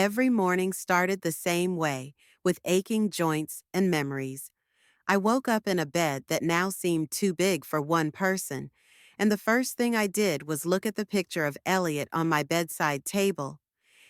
Every morning started the same way, with aching joints and memories. I woke up in a bed that now seemed too big for one person, and the first thing I did was look at the picture of Elliot on my bedside table.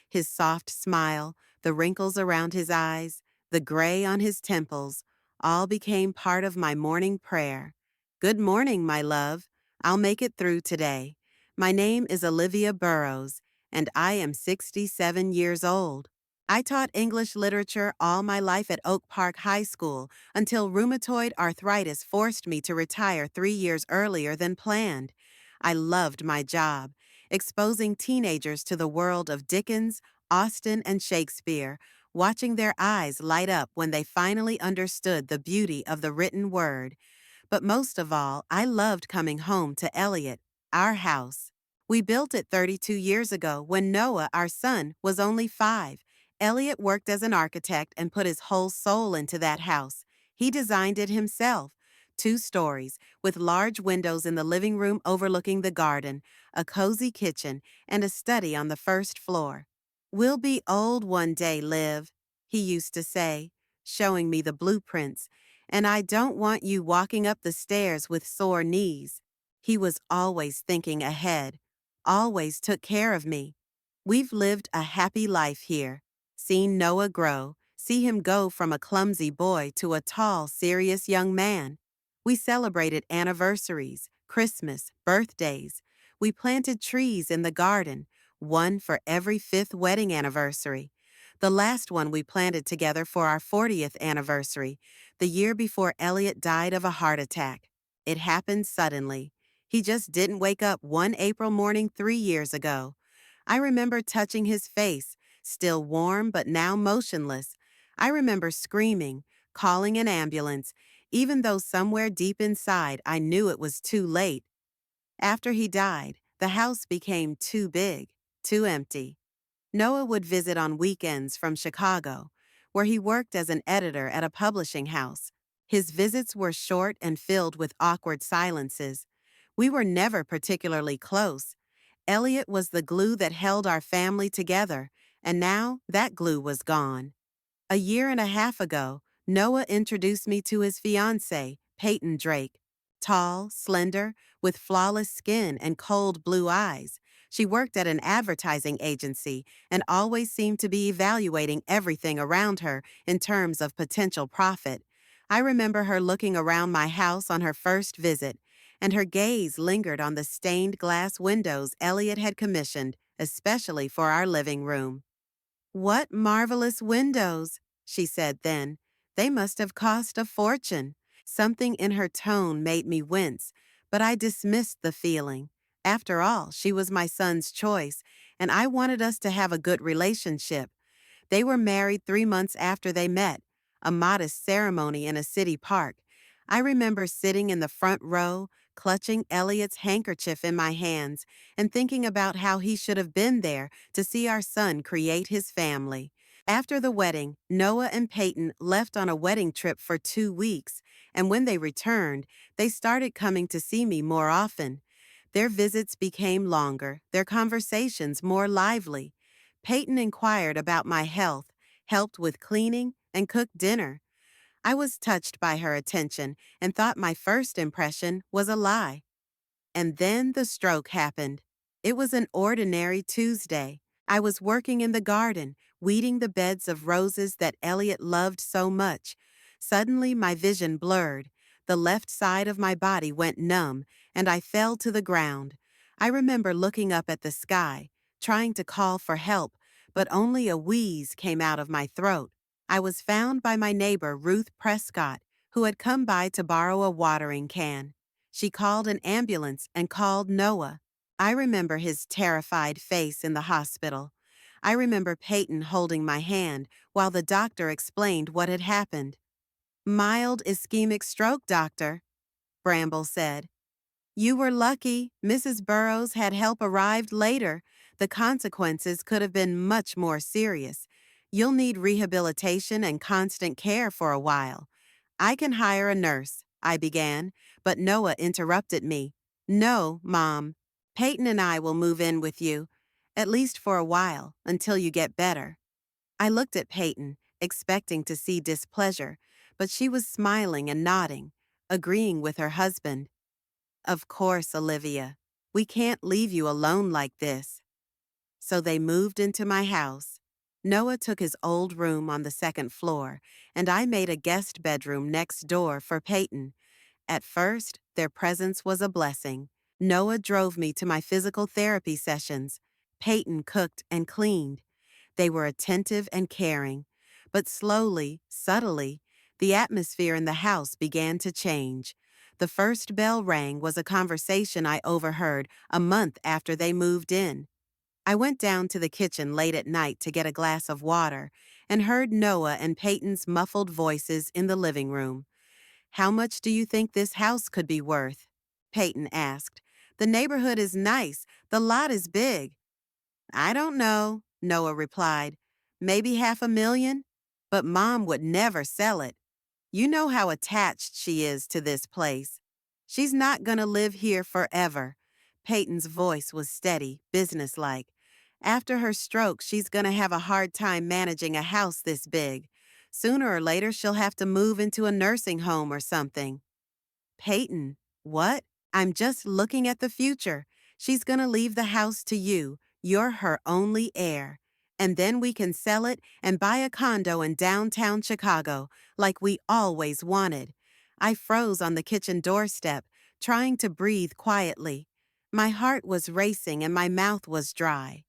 His soft smile, the wrinkles around his eyes, the gray on his temples, all became part of my morning prayer. Good morning, my love. I'll make it through today. My name is Olivia Burrows, and I am 67 years old. I taught English literature all my life at Oak Park High School until rheumatoid arthritis forced me to retire 3 years earlier than planned. I loved my job, exposing teenagers to the world of Dickens, Austen, and Shakespeare, watching their eyes light up when they finally understood the beauty of the written word. But most of all, I loved coming home to Elliot, our house. We built it 32 years ago when Noah, our son, was only 5. Elliot worked as an architect and put his whole soul into that house. He designed it himself. 2 stories, with large windows in the living room overlooking the garden, a cozy kitchen, and a study on the first floor. We'll be old one day, Liv, he used to say, showing me the blueprints, and I don't want you walking up the stairs with sore knees. He was always thinking ahead, always took care of me. We've lived a happy life here, seen Noah grow, see him go from a clumsy boy to a tall, serious young man. We celebrated anniversaries, Christmas, birthdays. We planted trees in the garden, one for every 5th wedding anniversary. The last one we planted together for our 40th anniversary, the year before Elliot died of a heart attack. It happened suddenly. He just didn't wake up one April morning 3 years ago. I remember touching his face, still warm but now motionless. I remember screaming, calling an ambulance, even though somewhere deep inside I knew it was too late. After he died, the house became too big, too empty. Noah would visit on weekends from Chicago, where he worked as an editor at a publishing house. His visits were short and filled with awkward silences. We were never particularly close. Elliot was the glue that held our family together, and now that glue was gone. A year and a half ago, Noah introduced me to his fiancée, Peyton Drake. Tall, slender, with flawless skin and cold blue eyes. She worked at an advertising agency and always seemed to be evaluating everything around her in terms of potential profit. I remember her looking around my house on her first visit, and her gaze lingered on the stained glass windows Elliot had commissioned, especially for our living room. "What marvelous windows," she said then. "They must have cost a fortune." Something in her tone made me wince, but I dismissed the feeling. After all, she was my son's choice, and I wanted us to have a good relationship. They were married 3 months after they met, a modest ceremony in a city park. I remember sitting in the front row, clutching Elliot's handkerchief in my hands, and thinking about how he should have been there to see our son create his family. After the wedding, Noah and Peyton left on a wedding trip for 2 weeks, and when they returned, they started coming to see me more often. Their visits became longer, their conversations more lively. Peyton inquired about my health, helped with cleaning, and cooked dinner. I was touched by her attention and thought my first impression was a lie. And then the stroke happened. It was an ordinary Tuesday. I was working in the garden, weeding the beds of roses that Elliot loved so much. Suddenly my vision blurred. The left side of my body went numb, and I fell to the ground. I remember looking up at the sky, trying to call for help, but only a wheeze came out of my throat. I was found by my neighbor Ruth Prescott, who had come by to borrow a watering can. She called an ambulance and called Noah. I remember his terrified face in the hospital. I remember Peyton holding my hand while the doctor explained what had happened. "Mild ischemic stroke, doctor," Bramble said. "You were lucky. Mrs. Burrows had help arrived later. The consequences could have been much more serious. You'll need rehabilitation and constant care for a while. I can hire a nurse," I began, but Noah interrupted me. "No, Mom. Peyton and I will move in with you, at least for a while, until you get better." I looked at Peyton, expecting to see displeasure, but she was smiling and nodding, agreeing with her husband. Of course, Olivia. We can't leave you alone like this. So they moved into my house. Noah took his old room on the second floor, and I made a guest bedroom next door for Peyton. At first, their presence was a blessing. Noah drove me to my physical therapy sessions. Peyton cooked and cleaned. They were attentive and caring. But slowly, subtly, the atmosphere in the house began to change. The first bell rang was a conversation I overheard a month after they moved in. I went down to the kitchen late at night to get a glass of water and heard Noah and Peyton's muffled voices in the living room. "How much do you think this house could be worth?" Peyton asked. "The neighborhood is nice. The lot is big." "I don't know," Noah replied. "Maybe 500,000? But Mom would never sell it. You know how attached she is to this place. She's not gonna live here forever." Peyton's voice was steady, businesslike. "After her stroke, she's gonna have a hard time managing a house this big. Sooner or later, she'll have to move into a nursing home or something." "Peyton, what?" "I'm just looking at the future. She's gonna leave the house to you. You're her only heir. And then we can sell it and buy a condo in downtown Chicago, like we always wanted." I froze on the kitchen doorstep, trying to breathe quietly. My heart was racing and my mouth was dry.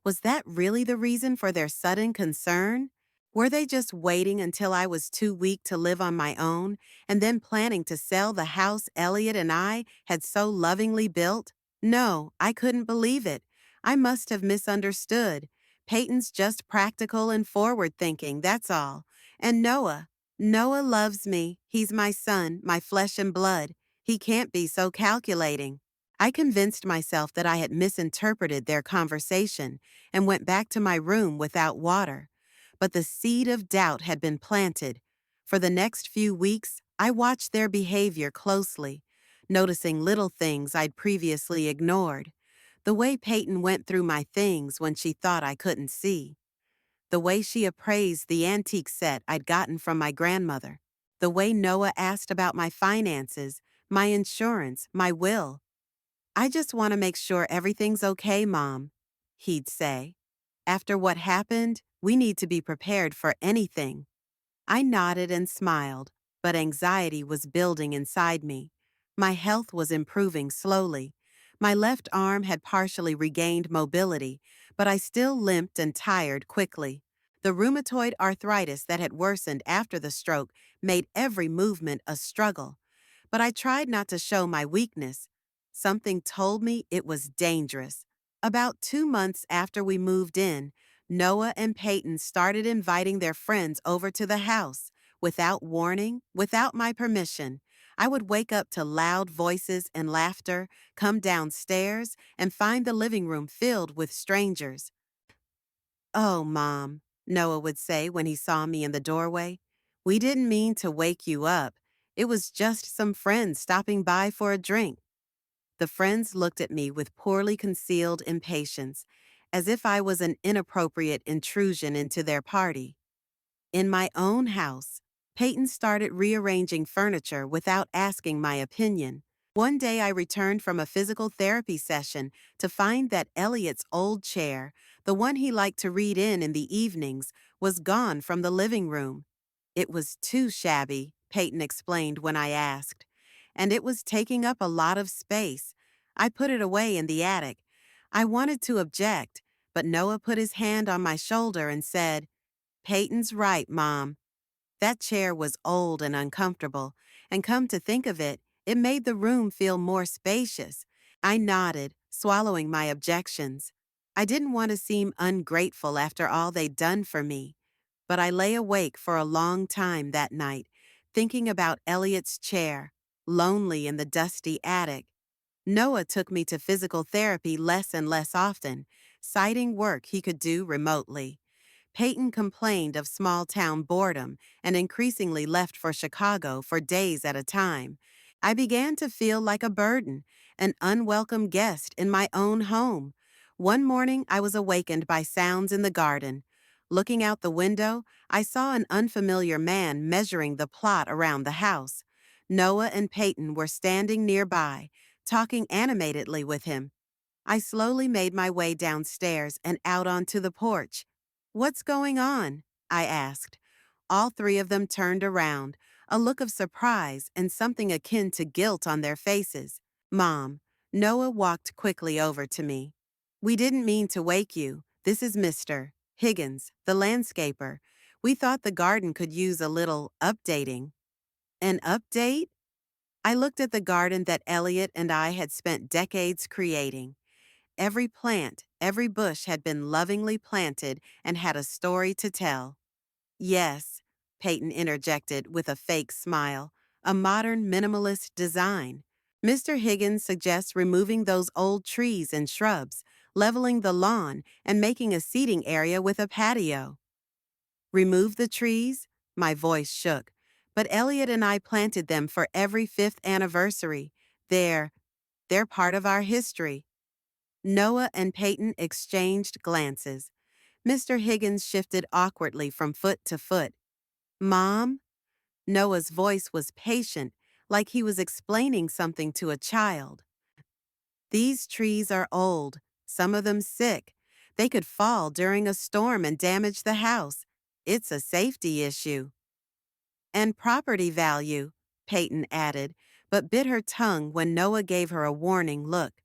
Was that really the reason for their sudden concern? Were they just waiting until I was too weak to live on my own, and then planning to sell the house Elliot and I had so lovingly built? No, I couldn't believe it. I must have misunderstood. Peyton's just practical and forward-thinking, that's all. And Noah. Noah loves me. He's my son, my flesh and blood. He can't be so calculating. I convinced myself that I had misinterpreted their conversation and went back to my room without water. But the seed of doubt had been planted. For the next few weeks, I watched their behavior closely, noticing little things I'd previously ignored. The way Peyton went through my things when she thought I couldn't see. The way she appraised the antique set I'd gotten from my grandmother. The way Noah asked about my finances, my insurance, my will. "I just want to make sure everything's okay, Mom," he'd say. "After what happened, we need to be prepared for anything." I nodded and smiled, but anxiety was building inside me. My health was improving slowly. My left arm had partially regained mobility, but I still limped and tired quickly. The rheumatoid arthritis that had worsened after the stroke made every movement a struggle. But I tried not to show my weakness. Something told me it was dangerous. About 2 months after we moved in, Noah and Peyton started inviting their friends over to the house. Without warning, without my permission, I would wake up to loud voices and laughter, come downstairs, and find the living room filled with strangers. "Oh, Mom," Noah would say when he saw me in the doorway. "We didn't mean to wake you up. It was just some friends stopping by for a drink." The friends looked at me with poorly concealed impatience, as if I was an inappropriate intrusion into their party. In my own house, Peyton started rearranging furniture without asking my opinion. One day I returned from a physical therapy session to find that Elliot's old chair, the one he liked to read in the evenings, was gone from the living room. "It was too shabby," Peyton explained when I asked, "and it was taking up a lot of space. I put it away in the attic." I wanted to object, but Noah put his hand on my shoulder and said, "Peyton's right, Mom." That chair was old and uncomfortable, and come to think of it, it made the room feel more spacious. I nodded, swallowing my objections. I didn't want to seem ungrateful after all they'd done for me, but I lay awake for a long time that night, thinking about Elliot's chair, lonely in the dusty attic. Noah took me to physical therapy less and less often, citing work he could do remotely. Peyton complained of small-town boredom and increasingly left for Chicago for days at a time. I began to feel like a burden, an unwelcome guest in my own home. One morning, I was awakened by sounds in the garden. Looking out the window, I saw an unfamiliar man measuring the plot around the house. Noah and Peyton were standing nearby, talking animatedly with him. I slowly made my way downstairs and out onto the porch. "What's going on?" I asked. All three of them turned around, a look of surprise and something akin to guilt on their faces. "Mom," Noah walked quickly over to me. "We didn't mean to wake you. This is Mr. Higgins, the landscaper. We thought the garden could use a little updating." "An update?" I looked at the garden that Elliot and I had spent decades creating. Every plant, every bush had been lovingly planted and had a story to tell. "Yes," Peyton interjected with a fake smile, "a modern minimalist design. Mr. Higgins suggests removing those old trees and shrubs, leveling the lawn, and making a seating area with a patio." "Remove the trees?" My voice shook. "But Elliot and I planted them for every fifth anniversary. They're, they're part of our history." Noah and Peyton exchanged glances. Mr. Higgins shifted awkwardly from foot to foot. "Mom?" Noah's voice was patient, like he was explaining something to a child. "These trees are old, some of them sick. They could fall during a storm and damage the house. It's a safety issue." "And property value," Peyton added, but bit her tongue when Noah gave her a warning look.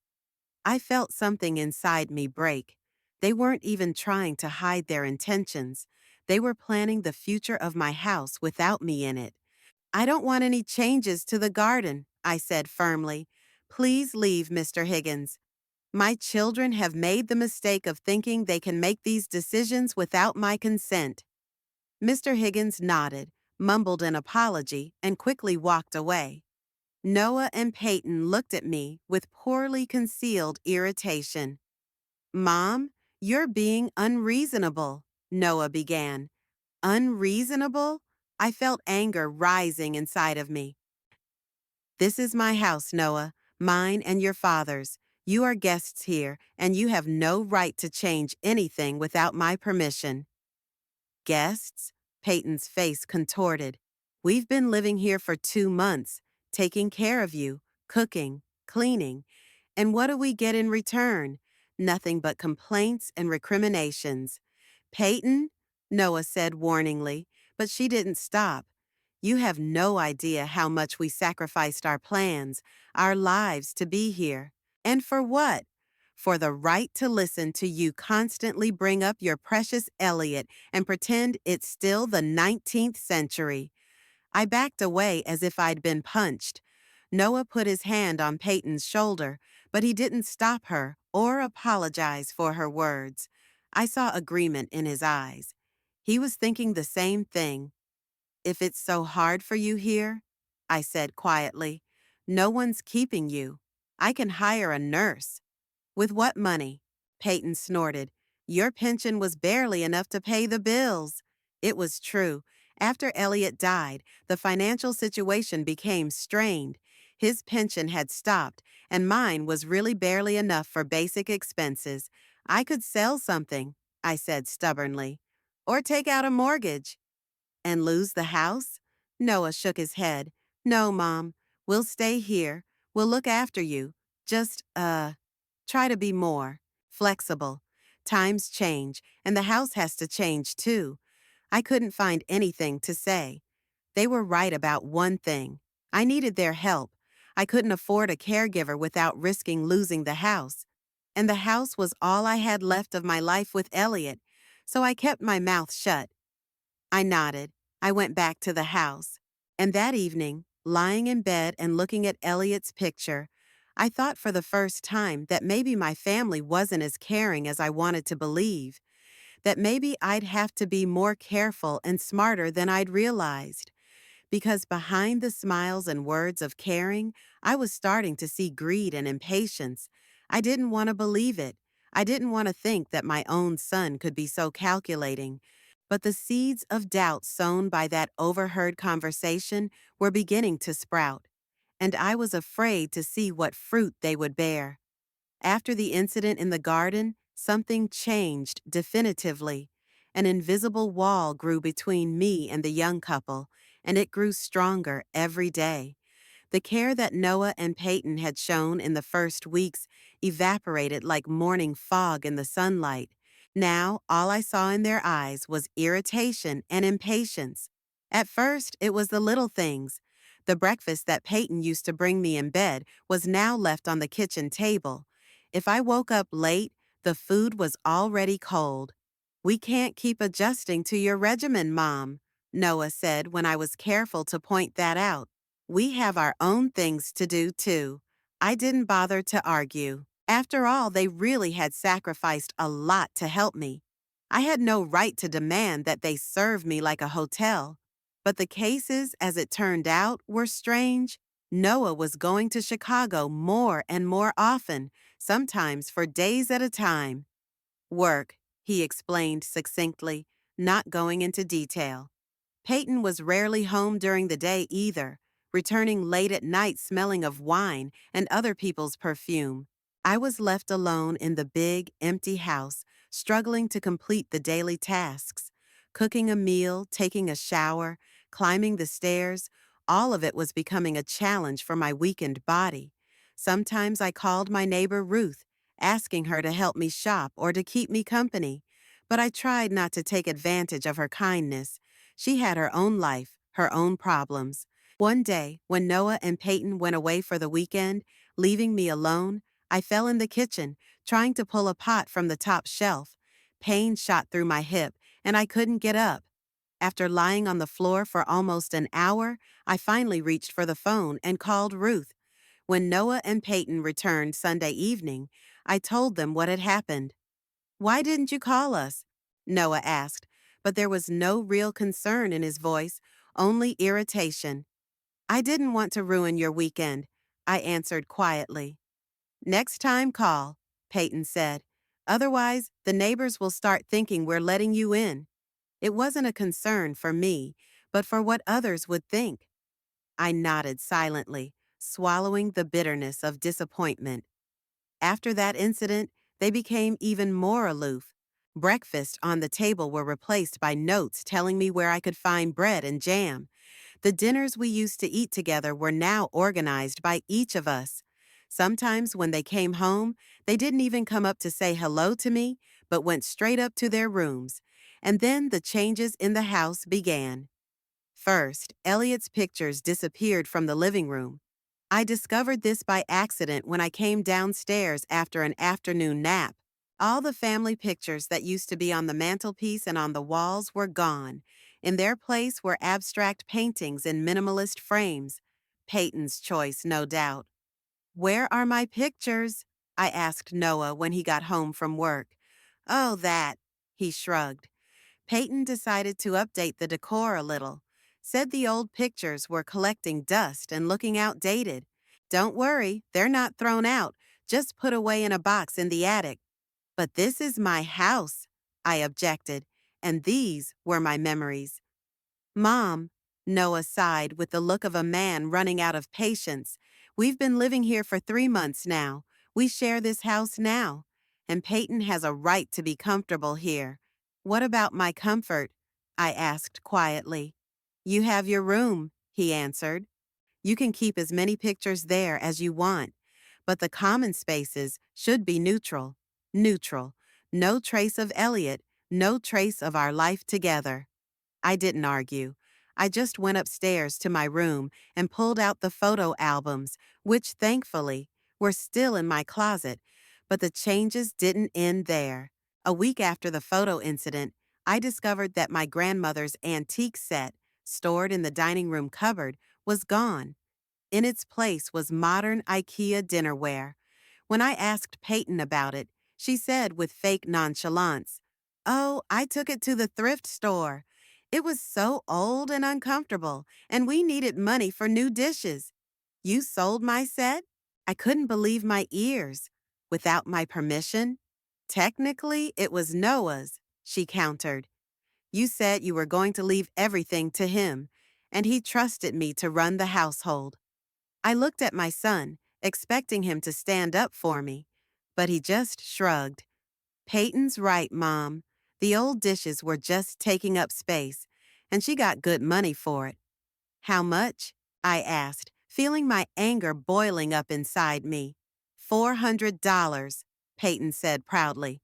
I felt something inside me break. They weren't even trying to hide their intentions. They were planning the future of my house without me in it. "I don't want any changes to the garden," I said firmly. "Please leave, Mr. Higgins. My children have made the mistake of thinking they can make these decisions without my consent." Mr. Higgins nodded, mumbled an apology, and quickly walked away. Noah and Peyton looked at me with poorly concealed irritation. "Mom, you're being unreasonable," Noah began. "Unreasonable?" I felt anger rising inside of me. "This is my house, Noah, mine and your father's. You are guests here, and you have no right to change anything without my permission." "Guests?" Peyton's face contorted. "We've been living here for 2 months, taking care of you, cooking, cleaning. And what do we get in return? Nothing but complaints and recriminations." "Peyton," Noah said warningly, but she didn't stop. "You have no idea how much we sacrificed our plans, our lives to be here. And for what? For the right to listen to you constantly bring up your precious Elliot and pretend it's still the 19th century." I backed away as if I'd been punched. Noah put his hand on Peyton's shoulder, but he didn't stop her or apologize for her words. I saw agreement in his eyes. He was thinking the same thing. "If it's so hard for you here," I said quietly, "no one's keeping you. I can hire a nurse." "With what money?" Peyton snorted. "Your pension was barely enough to pay the bills." It was true. After Elliot died, the financial situation became strained. His pension had stopped, and mine was really barely enough for basic expenses. "I could sell something," I said stubbornly, "or take out a mortgage." "And lose the house?" Noah shook his head. "No, Mom. We'll stay here. We'll look after you. Just, try to be more flexible. Times change, and the house has to change too." I couldn't find anything to say. They were right about one thing. I needed their help. I couldn't afford a caregiver without risking losing the house. And the house was all I had left of my life with Elliot, so I kept my mouth shut. I nodded. I went back to the house. And that evening, lying in bed and looking at Elliot's picture, I thought for the first time that maybe my family wasn't as caring as I wanted to believe, that maybe I'd have to be more careful and smarter than I'd realized. Because behind the smiles and words of caring, I was starting to see greed and impatience. I didn't want to believe it. I didn't want to think that my own son could be so calculating. But the seeds of doubt sown by that overheard conversation were beginning to sprout, and I was afraid to see what fruit they would bear. After the incident in the garden, something changed definitively. An invisible wall grew between me and the young couple, and it grew stronger every day. The care that Noah and Peyton had shown in the first weeks evaporated like morning fog in the sunlight. Now, all I saw in their eyes was irritation and impatience. At first, it was the little things. The breakfast that Peyton used to bring me in bed was now left on the kitchen table. If I woke up late, the food was already cold. "We can't keep adjusting to your regimen, Mom," Noah said when I was careful to point that out. "We have our own things to do, too." I didn't bother to argue. After all, they really had sacrificed a lot to help me. I had no right to demand that they serve me like a hotel. But the cases, as it turned out, were strange. Noah was going to Chicago more and more often, sometimes for days at a time. "Work," he explained succinctly, not going into detail. Peyton was rarely home during the day either, returning late at night smelling of wine and other people's perfume. I was left alone in the big, empty house, struggling to complete the daily tasks. Cooking a meal, taking a shower, climbing the stairs, all of it was becoming a challenge for my weakened body. Sometimes I called my neighbor Ruth, asking her to help me shop or to keep me company, but I tried not to take advantage of her kindness. She had her own life, her own problems. One day, when Noah and Peyton went away for the weekend, leaving me alone, I fell in the kitchen, trying to pull a pot from the top shelf. Pain shot through my hip, and I couldn't get up. After lying on the floor for almost an hour, I finally reached for the phone and called Ruth. When Noah and Peyton returned Sunday evening, I told them what had happened. "Why didn't you call us?" Noah asked, but there was no real concern in his voice, only irritation. "I didn't want to ruin your weekend," I answered quietly. "Next time call," Peyton said. "Otherwise, the neighbors will start thinking we're letting you in." It wasn't a concern for me, but for what others would think. I nodded silently, swallowing the bitterness of disappointment. After that incident, they became even more aloof. Breakfast on the table were replaced by notes telling me where I could find bread and jam. The dinners we used to eat together were now organized by each of us. Sometimes when they came home, they didn't even come up to say hello to me, but went straight up to their rooms. And then the changes in the house began. First, Elliot's pictures disappeared from the living room. I discovered this by accident when I came downstairs after an afternoon nap. All the family pictures that used to be on the mantelpiece and on the walls were gone. In their place were abstract paintings in minimalist frames. Peyton's choice, no doubt. "Where are my pictures?" I asked Noah when he got home from work. "Oh, that," he shrugged. Peyton decided to update the decor a little. Said the old pictures were collecting dust and looking outdated. "Don't worry, they're not thrown out, just put away in a box in the attic." "But this is my house," I objected, "and these were my memories." "Mom," Noah sighed with the look of a man running out of patience, "we've been living here for 3 months now. We share this house now. And Peyton has a right to be comfortable here." "What about my comfort?" I asked quietly. "You have your room," he answered. "You can keep as many pictures there as you want. But the common spaces should be neutral. Neutral. No trace of Elliot, no trace of our life together." I didn't argue. I just went upstairs to my room and pulled out the photo albums, which, thankfully, were still in my closet. But the changes didn't end there. A week after the photo incident, I discovered that my grandmother's antique set, stored in the dining room cupboard, was gone. In its place was modern IKEA dinnerware. When I asked Peyton about it, she said with fake nonchalance, "Oh, I took it to the thrift store. It was so old and uncomfortable, and we needed money for new dishes." "You sold my set?" I couldn't believe my ears. "Without my permission?" "Technically, it was Noah's," she countered. "You said you were going to leave everything to him, and he trusted me to run the household." I looked at my son, expecting him to stand up for me, but he just shrugged. "Peyton's right, Mom. The old dishes were just taking up space, and she got good money for it. How much? I asked, feeling my anger boiling up inside me. $400, Peyton said proudly.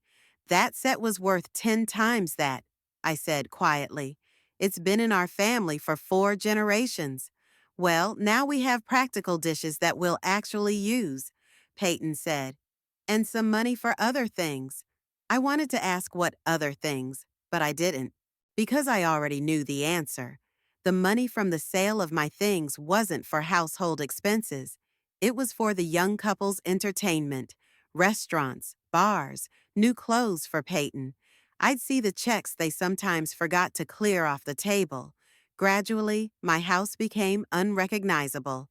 That set was worth 10 times that, I said quietly. It's been in our family for 4 generations. Well, now we have practical dishes that we'll actually use, Peyton said. And some money for other things. I wanted to ask what other things, but I didn't, because I already knew the answer. The money from the sale of my things wasn't for household expenses. It was for the young couple's entertainment, restaurants, bars, new clothes for Peyton. I'd see the checks they sometimes forgot to clear off the table. Gradually, my house became unrecognizable.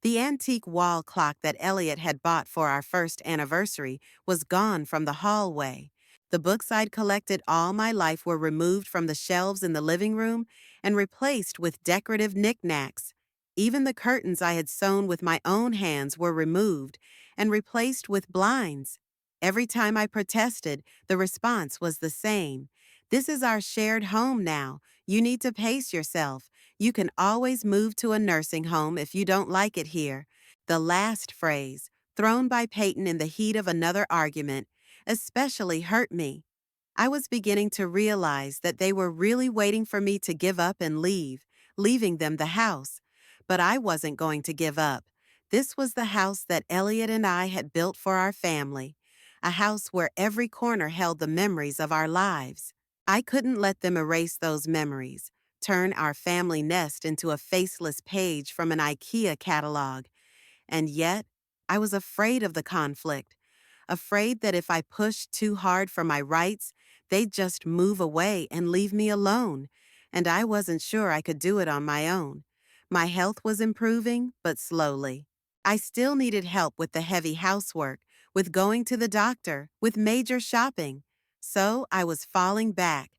The antique wall clock that Elliot had bought for our first anniversary was gone from the hallway. The books I'd collected all my life were removed from the shelves in the living room and replaced with decorative knickknacks. Even the curtains I had sewn with my own hands were removed and replaced with blinds. Every time I protested, the response was the same. This is our shared home now. You need to pace yourself. You can always move to a nursing home if you don't like it here. The last phrase, thrown by Peyton in the heat of another argument, especially hurt me. I was beginning to realize that they were really waiting for me to give up and leave, leaving them the house. But I wasn't going to give up. This was the house that Elliot and I had built for our family, a house where every corner held the memories of our lives. I couldn't let them erase those memories, turn our family nest into a faceless page from an IKEA catalog. And yet, I was afraid of the conflict, afraid that if I pushed too hard for my rights, they'd just move away and leave me alone. And I wasn't sure I could do it on my own. My health was improving, but slowly. I still needed help with the heavy housework, with going to the doctor, with major shopping. So I was falling back,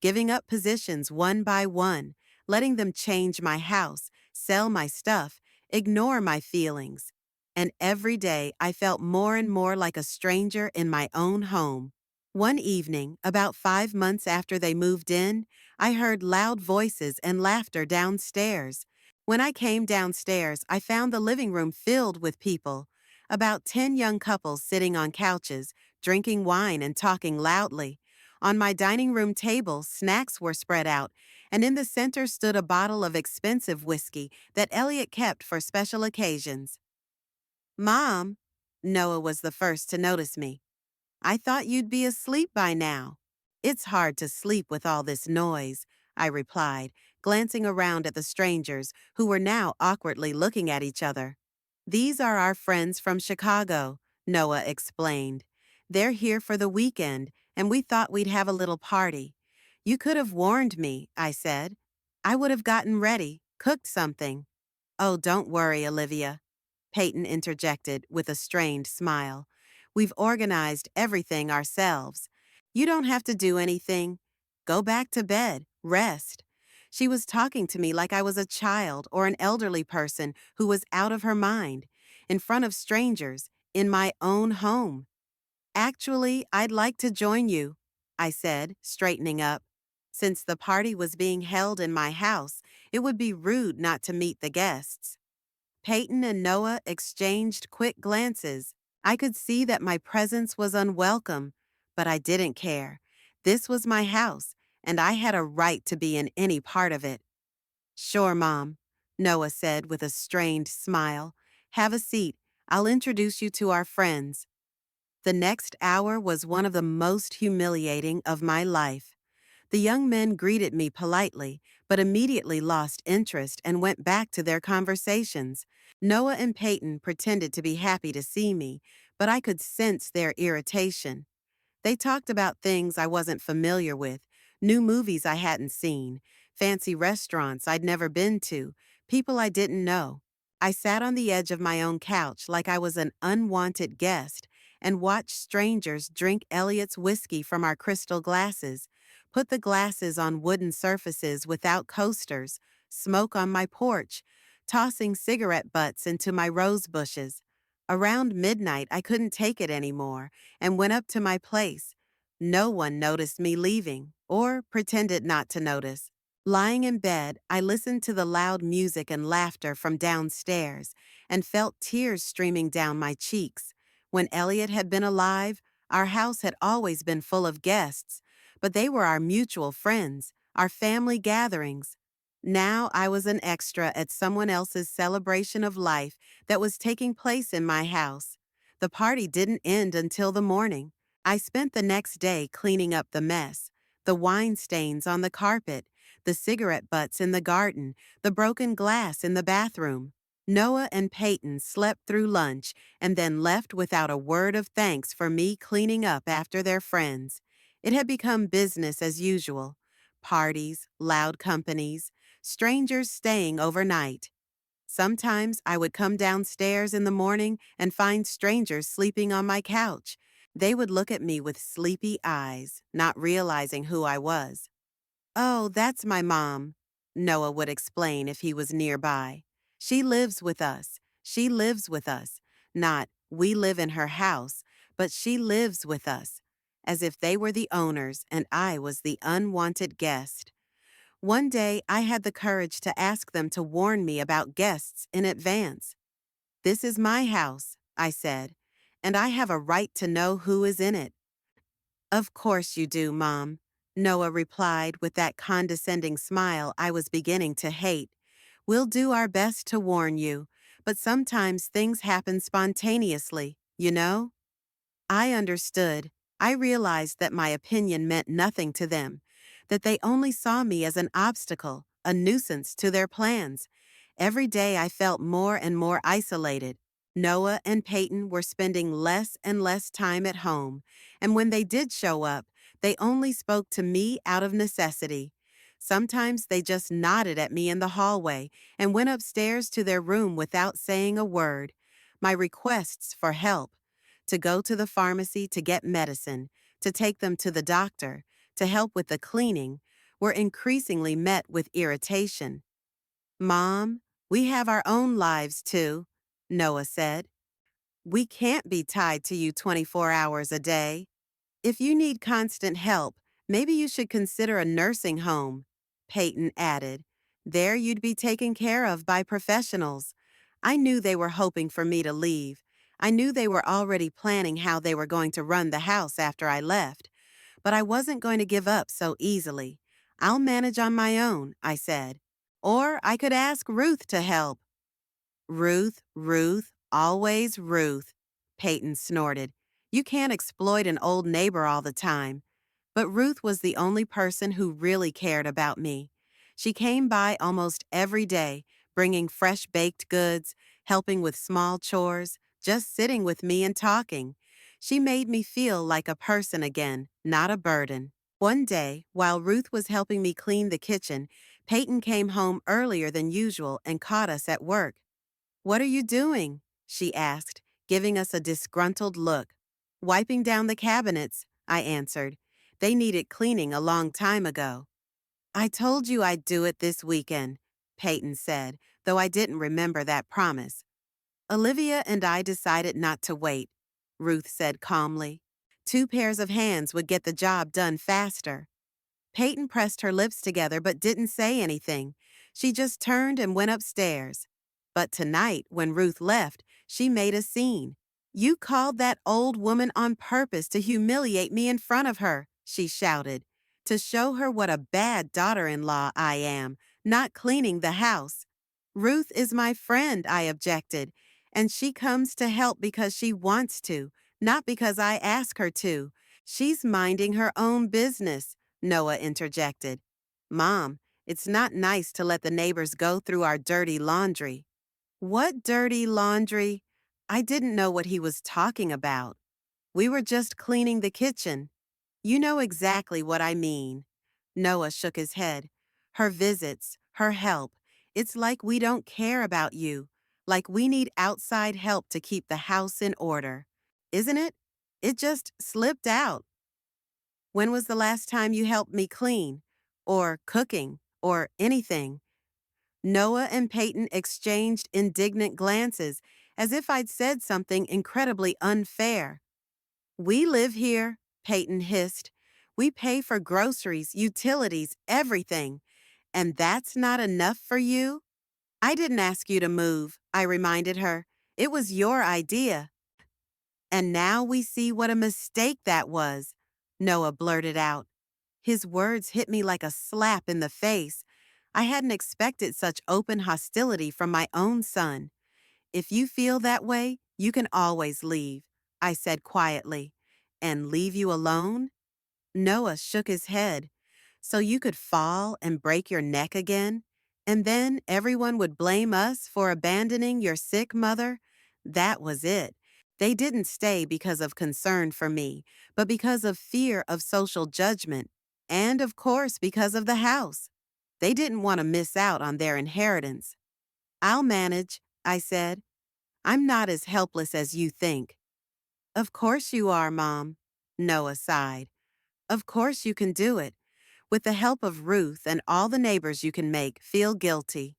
giving up positions one by one, letting them change my house, sell my stuff, ignore my feelings. And every day I felt more and more like a stranger in my own home. One evening, about 5 months after they moved in, I heard loud voices and laughter downstairs. When I came downstairs, I found the living room filled with people. About 10 young couples sitting on couches, drinking wine and talking loudly. On my dining room table, snacks were spread out, and in the center stood a bottle of expensive whiskey that Elliot kept for special occasions. Mom, Noah was the first to notice me. I thought you'd be asleep by now. It's hard to sleep with all this noise, I replied, glancing around at the strangers who were now awkwardly looking at each other. These are our friends from Chicago, Noah explained. They're here for the weekend, and we thought we'd have a little party. You could have warned me, I said. I would have gotten ready, cooked something. Oh, don't worry, Olivia, Peyton interjected with a strained smile. We've organized everything ourselves. You don't have to do anything. Go back to bed, rest. She was talking to me like I was a child or an elderly person who was out of her mind, in front of strangers, in my own home. Actually, I'd like to join you, I said, straightening up. Since the party was being held in my house, it would be rude not to meet the guests. Peyton and Noah exchanged quick glances. I could see that my presence was unwelcome, but I didn't care. This was my house, and I had a right to be in any part of it. Sure, Mom, Noah said with a strained smile. Have a seat. I'll introduce you to our friends. The next hour was one of the most humiliating of my life. The young men greeted me politely, but immediately lost interest and went back to their conversations. Noah and Peyton pretended to be happy to see me, but I could sense their irritation. They talked about things I wasn't familiar with, new movies I hadn't seen, fancy restaurants I'd never been to, people I didn't know. I sat on the edge of my own couch like I was an unwanted guest and watched strangers drink Elliot's whiskey from our crystal glasses, put the glasses on wooden surfaces without coasters, smoke on my porch, tossing cigarette butts into my rose bushes. Around midnight, I couldn't take it anymore and went up to my place. No one noticed me leaving, or pretended not to notice. Lying in bed, I listened to the loud music and laughter from downstairs and felt tears streaming down my cheeks. When Elliot had been alive, our house had always been full of guests, but they were our mutual friends, our family gatherings. Now I was an extra at someone else's celebration of life that was taking place in my house. The party didn't end until the morning. I spent the next day cleaning up the mess, the wine stains on the carpet, the cigarette butts in the garden, the broken glass in the bathroom. Noah and Peyton slept through lunch and then left without a word of thanks for me cleaning up after their friends. It had become business as usual. Parties, loud companies, strangers staying overnight. Sometimes I would come downstairs in the morning and find strangers sleeping on my couch. They would look at me with sleepy eyes, not realizing who I was. "Oh, that's my mom," Noah would explain if he was nearby. "She lives with us. She lives with us." Not, "We live in her house," but "She lives with us," as if they were the owners and I was the unwanted guest. One day, I had the courage to ask them to warn me about guests in advance. "This is my house," I said, "and I have a right to know who is in it." "Of course you do, Mom," Noah replied with that condescending smile I was beginning to hate. "We'll do our best to warn you, but sometimes things happen spontaneously, you know?" I understood. I realized that my opinion meant nothing to them, that they only saw me as an obstacle, a nuisance to their plans. Every day I felt more and more isolated. Noah and Peyton were spending less and less time at home, and when they did show up, they only spoke to me out of necessity. Sometimes they just nodded at me in the hallway and went upstairs to their room without saying a word. My requests for help, to go to the pharmacy to get medicine, to take them to the doctor, to help with the cleaning, were increasingly met with irritation. "Mom, we have our own lives too," Noah said. "We can't be tied to you 24 hours a day. If you need constant help, maybe you should consider a nursing home," Peyton added. "There you'd be taken care of by professionals." I knew they were hoping for me to leave. I knew they were already planning how they were going to run the house after I left. But I wasn't going to give up so easily. "I'll manage on my own," I said. "Or I could ask Ruth to help." "Ruth, Ruth, always Ruth," Peyton snorted. "You can't exploit an old neighbor all the time." But Ruth was the only person who really cared about me. She came by almost every day, bringing fresh baked goods, helping with small chores, just sitting with me and talking. She made me feel like a person again, not a burden. One day, while Ruth was helping me clean the kitchen, Peyton came home earlier than usual and caught us at work. "What are you doing?" she asked, giving us a disgruntled look. "Wiping down the cabinets," I answered. "They needed cleaning a long time ago." "I told you I'd do it this weekend," Peyton said, though I didn't remember that promise. "Olivia and I decided not to wait," Ruth said calmly. "Two pairs of hands would get the job done faster." Peyton pressed her lips together but didn't say anything. She just turned and went upstairs. But tonight, when Ruth left, she made a scene. "You called that old woman on purpose to humiliate me in front of her," she shouted, "to show her what a bad daughter-in-law I am, not cleaning the house." "Ruth is my friend," I objected, "and she comes to help because she wants to, not because I ask her to. She's minding her own business," Noah interjected. "Mom, it's not nice to let the neighbors go through our dirty laundry." "What dirty laundry?" I didn't know what he was talking about. "We were just cleaning the kitchen." "You know exactly what I mean." Noah shook his head. "Her visits, her help. It's like we don't care about you. Like we need outside help to keep the house in order. Isn't it? It just slipped out." "When was the last time you helped me clean? Or cooking? Or anything?" Noah and Peyton exchanged indignant glances, as if I'd said something incredibly unfair. "We live here," Peyton hissed. We pay for groceries, utilities, everything. And that's not enough for you? I didn't ask you to move, I reminded her. It was your idea. And now we see what a mistake that was, Noah blurted out. His words hit me like a slap in the face. I hadn't expected such open hostility from my own son. If you feel that way, you can always leave, I said quietly. And leave you alone? Noah shook his head. So you could fall and break your neck again? And then everyone would blame us for abandoning your sick mother? That was it. They didn't stay because of concern for me, but because of fear of social judgment, and of course because of the house. They didn't want to miss out on their inheritance. I'll manage, I said. I'm not as helpless as you think. Of course you are, Mom, Noah sighed. Of course you can do it. With the help of Ruth and all the neighbors you can make feel guilty.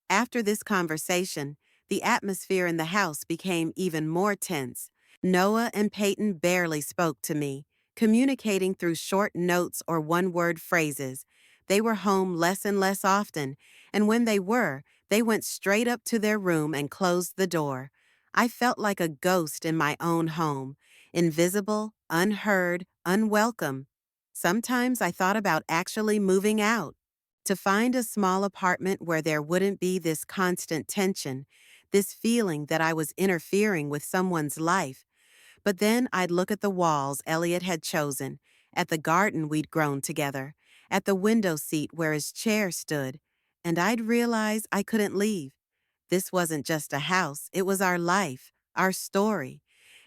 After this conversation, the atmosphere in the house became even more tense. Noah and Peyton barely spoke to me, communicating through short notes or one-word phrases. They were home less and less often, and when they were, they went straight up to their room and closed the door. I felt like a ghost in my own home, invisible, unheard, unwelcome. Sometimes I thought about actually moving out, to find a small apartment where there wouldn't be this constant tension, this feeling that I was interfering with someone's life. But then I'd look at the walls Elliot had chosen, at the garden we'd grown together, at the window seat where his chair stood, and I'd realize I couldn't leave. This wasn't just a house, it was our life, our story,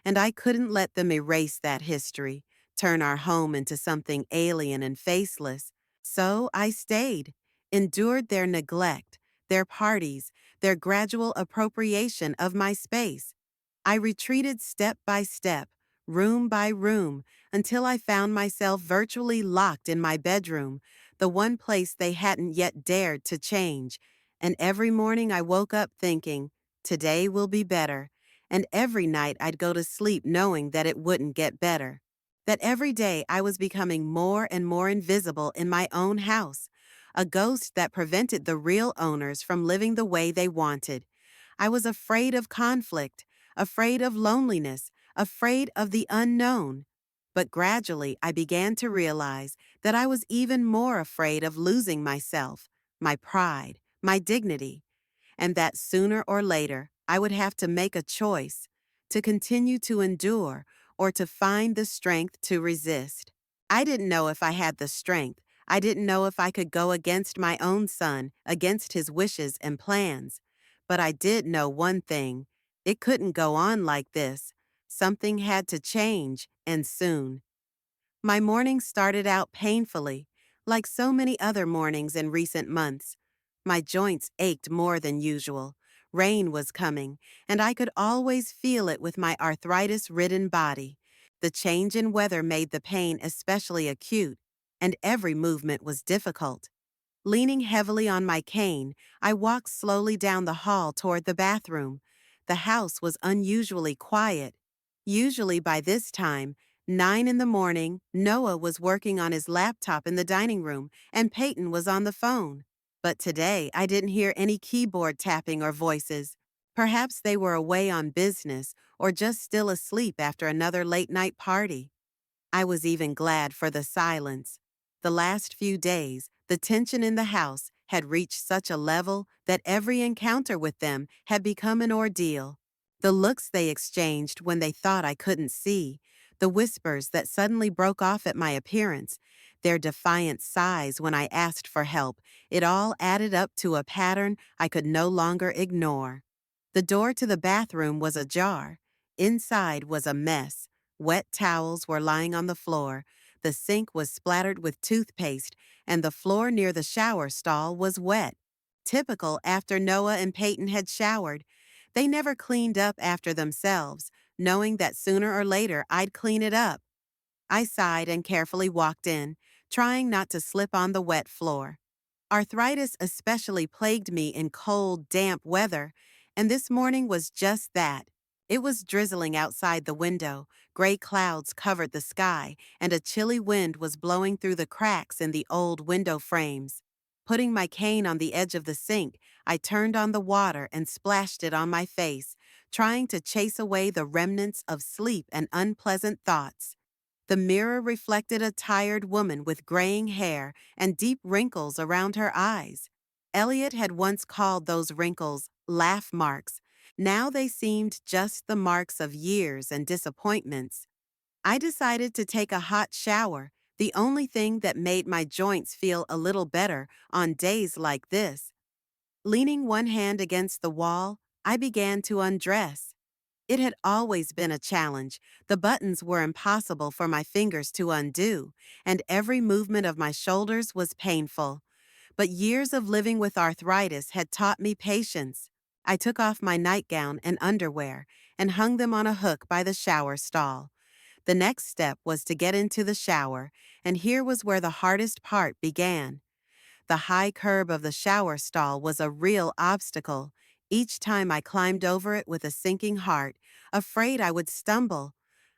and I couldn't let them erase that history, turn our home into something alien and faceless. So I stayed, endured their neglect, their parties, their gradual appropriation of my space. I retreated step by step, room by room, until I found myself virtually locked in my bedroom, the one place they hadn't yet dared to change. And every morning I woke up thinking, today will be better. And every night I'd go to sleep knowing that it wouldn't get better. That every day I was becoming more and more invisible in my own house, a ghost that prevented the real owners from living the way they wanted. I was afraid of conflict, afraid of loneliness, afraid of the unknown. But gradually I began to realize that I was even more afraid of losing myself, my pride, my dignity, and that sooner or later I would have to make a choice, to continue to endure or to find the strength to resist. I didn't know if I had the strength. I didn't know if I could go against my own son, against his wishes and plans. But I did know one thing. It couldn't go on like this. Something had to change, and soon. My morning started out painfully, like so many other mornings in recent months. My joints ached more than usual. Rain was coming, and I could always feel it with my arthritis-ridden body. The change in weather made the pain especially acute, and every movement was difficult. Leaning heavily on my cane, I walked slowly down the hall toward the bathroom. The house was unusually quiet. Usually by this time, 9 in the morning, Noah was working on his laptop in the dining room, and Peyton was on the phone. But today, I didn't hear any keyboard tapping or voices. Perhaps they were away on business or just still asleep after another late-night party. I was even glad for the silence. The last few days, the tension in the house had reached such a level that every encounter with them had become an ordeal. The looks they exchanged when they thought I couldn't see, the whispers that suddenly broke off at my appearance, their defiant sighs when I asked for help, it all added up to a pattern I could no longer ignore. The door to the bathroom was ajar. Inside was a mess. Wet towels were lying on the floor, the sink was splattered with toothpaste, and the floor near the shower stall was wet. Typical after Noah and Peyton had showered. They never cleaned up after themselves, knowing that sooner or later I'd clean it up. I sighed and carefully walked in, trying not to slip on the wet floor. Arthritis especially plagued me in cold, damp weather, and this morning was just that. It was drizzling outside the window, gray clouds covered the sky, and a chilly wind was blowing through the cracks in the old window frames. Putting my cane on the edge of the sink, I turned on the water and splashed it on my face, trying to chase away the remnants of sleep and unpleasant thoughts. The mirror reflected a tired woman with graying hair and deep wrinkles around her eyes. Elliot had once called those wrinkles laugh marks. Now they seemed just the marks of years and disappointments. I decided to take a hot shower, the only thing that made my joints feel a little better on days like this. Leaning one hand against the wall, I began to undress. It had always been a challenge. The buttons were impossible for my fingers to undo, and every movement of my shoulders was painful. But years of living with arthritis had taught me patience. I took off my nightgown and underwear and hung them on a hook by the shower stall. The next step was to get into the shower, and here was where the hardest part began. The high curb of the shower stall was a real obstacle. Each time I climbed over it with a sinking heart, afraid I would stumble.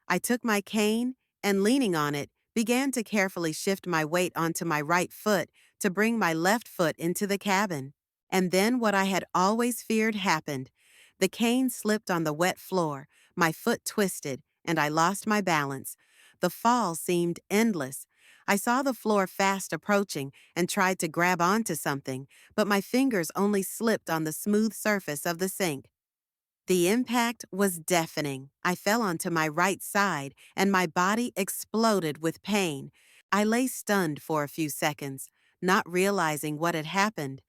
I took my cane and, leaning on it, began to carefully shift my weight onto my right foot to bring my left foot into the cabin. And then what I had always feared happened. The cane slipped on the wet floor, my foot twisted, and I lost my balance. The fall seemed endless. I saw the floor fast approaching and tried to grab onto something, but my fingers only slipped on the smooth surface of the sink. The impact was deafening. I fell onto my right side, and my body exploded with pain. I lay stunned for a few seconds, not realizing what had happened.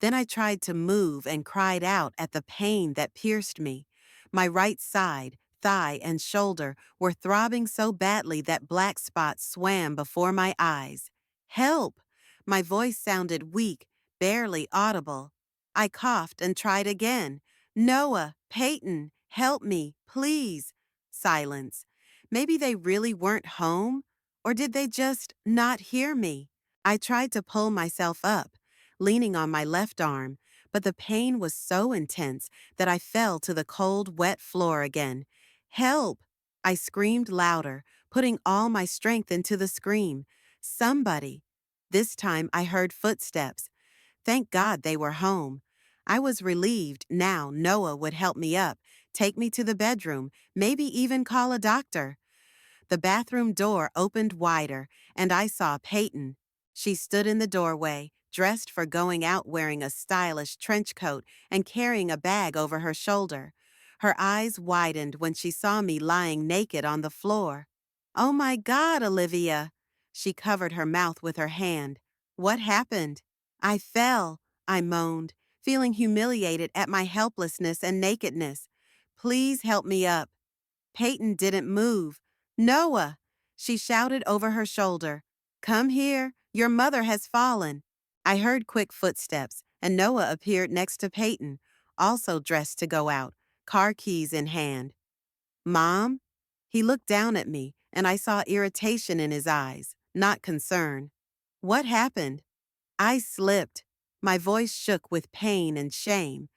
Then I tried to move and cried out at the pain that pierced me. My right side, thigh, and shoulder were throbbing so badly that black spots swam before my eyes. Help! My voice sounded weak, barely audible. I coughed and tried again. Noah, Peyton, help me, please. Silence. Maybe they really weren't home? Or did they just not hear me? I tried to pull myself up, leaning on my left arm, but the pain was so intense that I fell to the cold, wet floor again. Help! I screamed louder, putting all my strength into the scream. Somebody. This time I heard footsteps. Thank God they were home. I was relieved now Noah would help me up, take me to the bedroom, maybe even call a doctor. The bathroom door opened wider, and I saw Peyton. She stood in the doorway, dressed for going out wearing a stylish trench coat and carrying a bag over her shoulder. Her eyes widened when she saw me lying naked on the floor. "Oh my God, Olivia!" She covered her mouth with her hand. "What happened?" "I fell," I moaned, feeling humiliated at my helplessness and nakedness. "Please help me up." Peyton didn't move. "Noah!" She shouted over her shoulder. "Come here, your mother has fallen." I heard quick footsteps, and Noah appeared next to Peyton, also dressed to go out, car keys in hand. "Mom?" He looked down at me, and I saw irritation in his eyes, not concern. "What happened?" I slipped. My voice shook with pain and shame.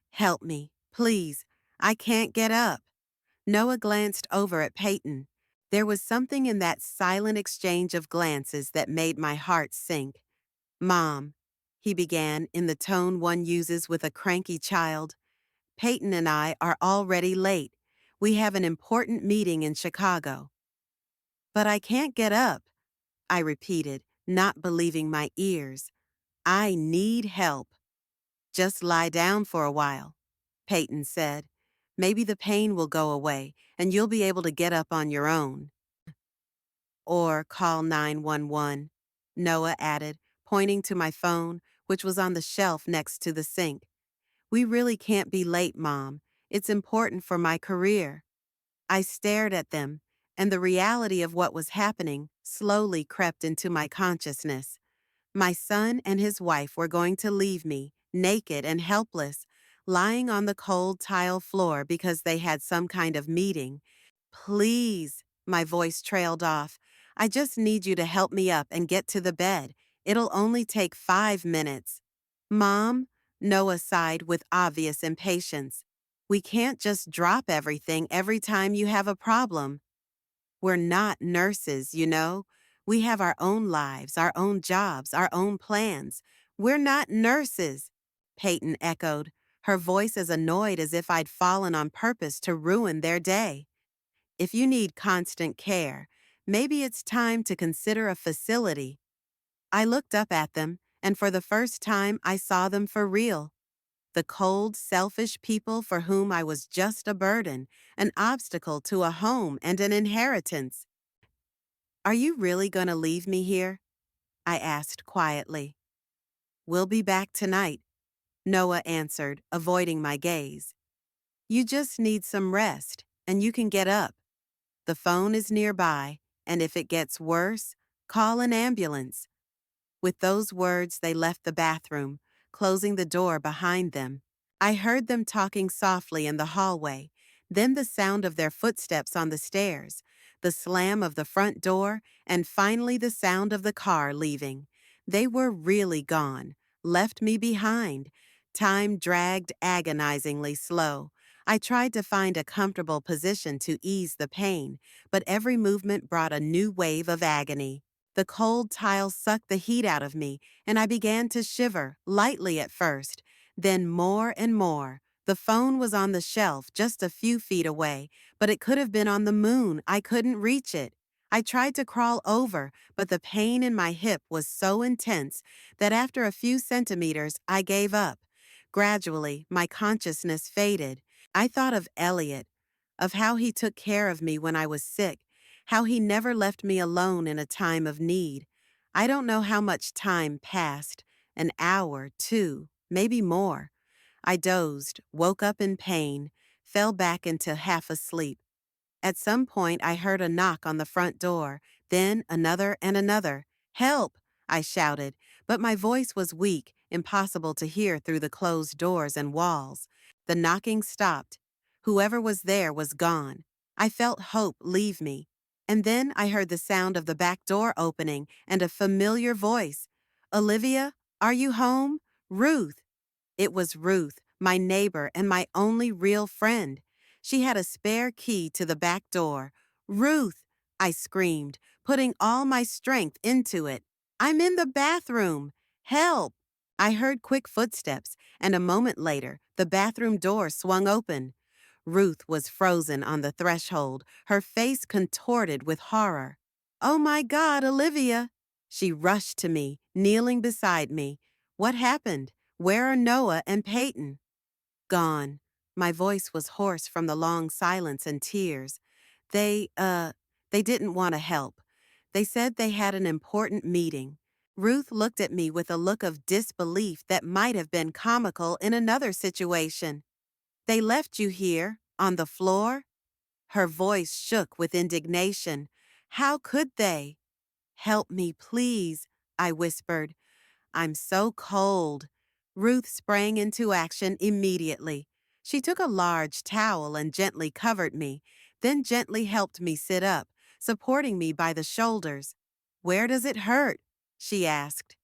"Help me, please. I can't get up." Noah glanced over at Peyton. There was something in that silent exchange of glances that made my heart sink. "Mom," he began in the tone one uses with a cranky child, "Peyton and I are already late. We have an important meeting in Chicago." "But I can't get up," I repeated, not believing my ears. "I need help." "Just lie down for a while," Peyton said. "Maybe the pain will go away and you'll be able to get up on your own." "Or call 911, Noah added, pointing to my phone, which was on the shelf next to the sink. "We really can't be late, Mom. It's important for my career." I stared at them, and the reality of what was happening slowly crept into my consciousness. My son and his wife were going to leave me, naked and helpless, lying on the cold tile floor because they had some kind of meeting. "Please," my voice trailed off. "I just need you to help me up and get to the bed. It'll only take 5 minutes." "Mom?" Noah sighed with obvious impatience. We can't just drop everything every time you have a problem. We're not nurses, you know. We have our own lives, our own jobs, our own plans. We're not nurses, Peyton echoed, her voice as annoyed as if I'd fallen on purpose to ruin their day. If you need constant care, maybe it's time to consider a facility. I looked up at them, and for the first time I saw them for real. The cold, selfish people for whom I was just a burden, an obstacle to a home and an inheritance. Are you really going to leave me here? I asked quietly. We'll be back tonight, Noah answered, avoiding my gaze. You just need some rest, and you can get up. The phone is nearby, and if it gets worse, call an ambulance. With those words, they left the bathroom, closing the door behind them. I heard them talking softly in the hallway, then the sound of their footsteps on the stairs, the slam of the front door, and finally the sound of the car leaving. They were really gone, left me behind. Time dragged agonizingly slow. I tried to find a comfortable position to ease the pain, but every movement brought a new wave of agony. The cold tiles sucked the heat out of me, and I began to shiver, lightly at first, then more and more. The phone was on the shelf just a few feet away, but it could have been on the moon. I couldn't reach it. I tried to crawl over, but the pain in my hip was so intense that after a few centimeters, I gave up. Gradually, my consciousness faded. I thought of Elliot, of how he took care of me when I was sick, how he never left me alone in a time of need. I don't know how much time passed, an hour, two, maybe more. I dozed, woke up in pain, fell back into half asleep. At some point, I heard a knock on the front door, then another and another. Help! I shouted, but my voice was weak, impossible to hear through the closed doors and walls. The knocking stopped. Whoever was there was gone. I felt hope leave me. And then I heard the sound of the back door opening and a familiar voice. Olivia, are you home? Ruth. It was Ruth, my neighbor and my only real friend. She had a spare key to the back door. Ruth, I screamed, putting all my strength into it. I'm in the bathroom. Help! I heard quick footsteps, and a moment later, the bathroom door swung open. Ruth was frozen on the threshold, her face contorted with horror. Oh my God, Olivia! She rushed to me, kneeling beside me. What happened? Where are Noah and Peyton? Gone. My voice was hoarse from the long silence and tears. They didn't want to help. They said they had an important meeting. Ruth looked at me with a look of disbelief that might have been comical in another situation. They left you here, on the floor? Her voice shook with indignation. How could they? Help me, please, I whispered. I'm so cold. Ruth sprang into action immediately. She took a large towel and gently covered me, then gently helped me sit up, supporting me by the shoulders. Where does it hurt? She asked.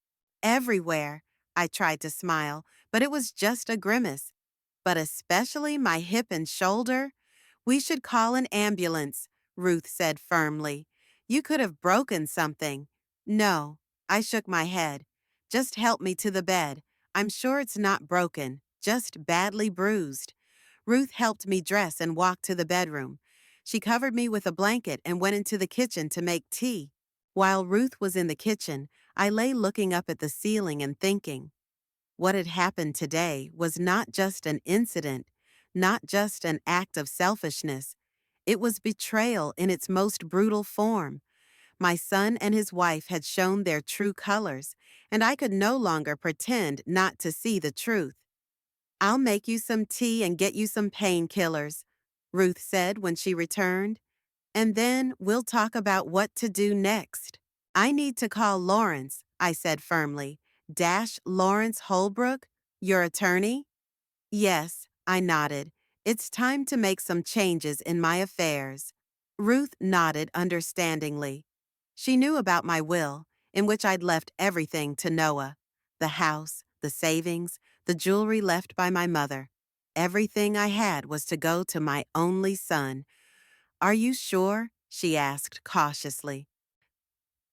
Everywhere. I tried to smile, but it was just a grimace. But especially my hip and shoulder? We should call an ambulance, Ruth said firmly. You could have broken something. No, I shook my head. Just help me to the bed. I'm sure it's not broken, just badly bruised. Ruth helped me dress and walk to the bedroom. She covered me with a blanket and went into the kitchen to make tea. While Ruth was in the kitchen, I lay looking up at the ceiling and thinking. What had happened today was not just an incident, not just an act of selfishness. It was betrayal in its most brutal form. My son and his wife had shown their true colors, and I could no longer pretend not to see the truth. I'll make you some tea and get you some painkillers, Ruth said when she returned, and then we'll talk about what to do next. I need to call Lawrence, I said firmly. Dash Lawrence Holbrook, your attorney? Yes, I nodded. It's time to make some changes in my affairs. Ruth nodded understandingly. She knew about my will, in which I'd left everything to Noah. The house, the savings, the jewelry left by my mother. everything I had was to go to my only son. Are you sure? She asked cautiously.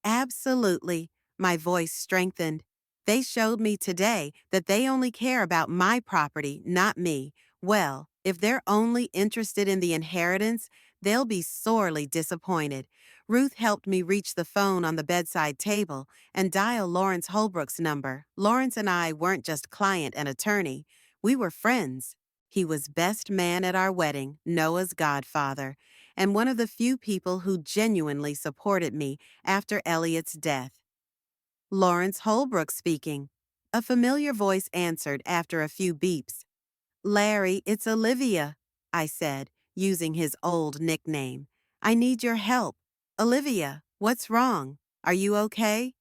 Absolutely. My voice strengthened. They showed me today that they only care about my property, not me. Well, if they're only interested in the inheritance, they'll be sorely disappointed. Ruth helped me reach the phone on the bedside table and dial Lawrence Holbrook's number. Lawrence and I weren't just client and attorney, we were friends. He was best man at our wedding, Noah's godfather, and one of the few people who genuinely supported me after Elliot's death. Lawrence Holbrook speaking. A familiar voice answered after a few beeps. Larry, it's Olivia, I said, using his old nickname. I need your help. Olivia, what's wrong? Are you okay?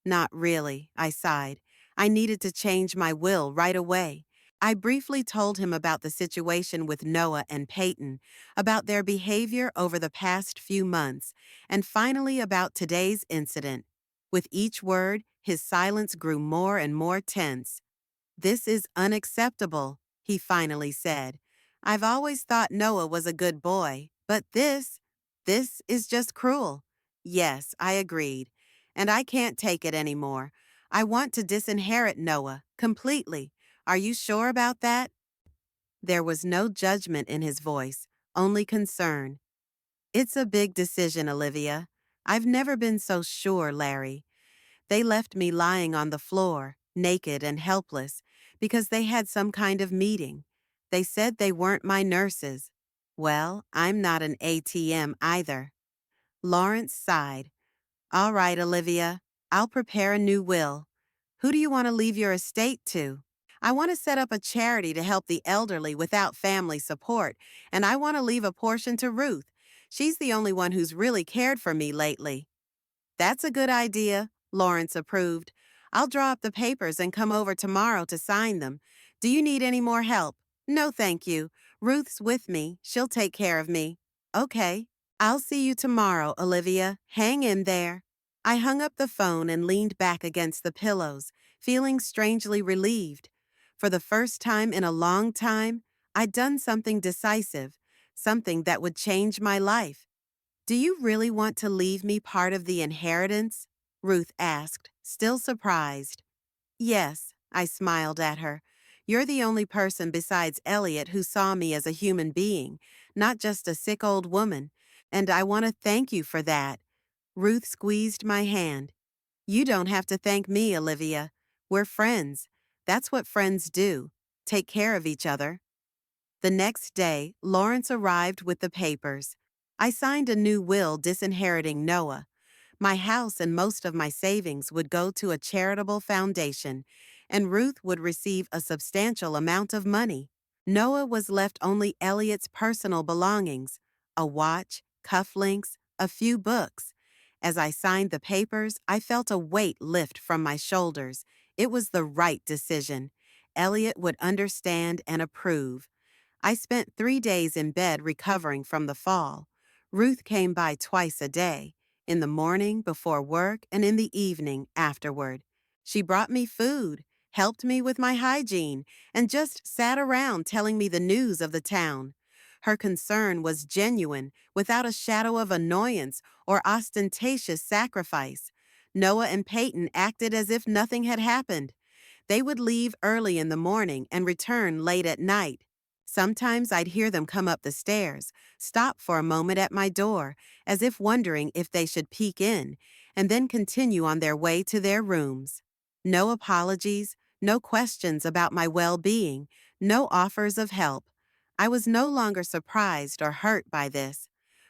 Not really, I sighed. I needed to change my will right away. I briefly told him about the situation with Noah and Peyton, about their behavior over the past few months, and finally about today's incident. With each word, his silence grew more and more tense. This is unacceptable, he finally said. I've always thought Noah was a good boy, but this is just cruel. Yes, I agreed. And I can't take it anymore. I want to disinherit Noah completely. Are you sure about that? There was no judgment in his voice, only concern. It's a big decision, Olivia. I've never been so sure, Larry. They left me lying on the floor, naked and helpless, because they had some kind of meeting. They said they weren't my nurses. Well, I'm not an ATM either. Lawrence sighed. All right, Olivia, I'll prepare a new will. Who do you want to leave your estate to? I want to set up a charity to help the elderly without family support, and I want to leave a portion to Ruth. She's the only one who's really cared for me lately. That's a good idea, Lawrence approved. I'll draw up the papers and come over tomorrow to sign them. Do you need any more help? No, thank you. Ruth's with me. She'll take care of me. Okay. I'll see you tomorrow, Olivia. Hang in there. I hung up the phone and leaned back against the pillows, feeling strangely relieved. For the first time in a long time, I'd done something decisive, something that would change my life. Do you really want to leave me part of the inheritance? Ruth asked, still surprised. Yes, I smiled at her. You're the only person besides Elliot who saw me as a human being, not just a sick old woman, and I want to thank you for that. Ruth squeezed my hand. You don't have to thank me, Olivia. We're friends. That's what friends do. Take care of each other. The next day, Lawrence arrived with the papers. I signed a new will disinheriting Noah. My house and most of my savings would go to a charitable foundation, and Ruth would receive a substantial amount of money. Noah was left only Elliot's personal belongings, a watch, cufflinks, a few books. As I signed the papers, I felt a weight lift from my shoulders. It was the right decision. Elliot would understand and approve. I spent 3 days in bed recovering from the fall. Ruth came by twice a day, in the morning before work and in the evening afterward. She brought me food, helped me with my hygiene, and just sat around telling me the news of the town. Her concern was genuine, without a shadow of annoyance or ostentatious sacrifice. Noah and Peyton acted as if nothing had happened. They would leave early in the morning and return late at night. Sometimes I'd hear them come up the stairs, stop for a moment at my door, as if wondering if they should peek in, and then continue on their way to their rooms. No apologies, no questions about my well-being, no offers of help. I was no longer surprised or hurt by this.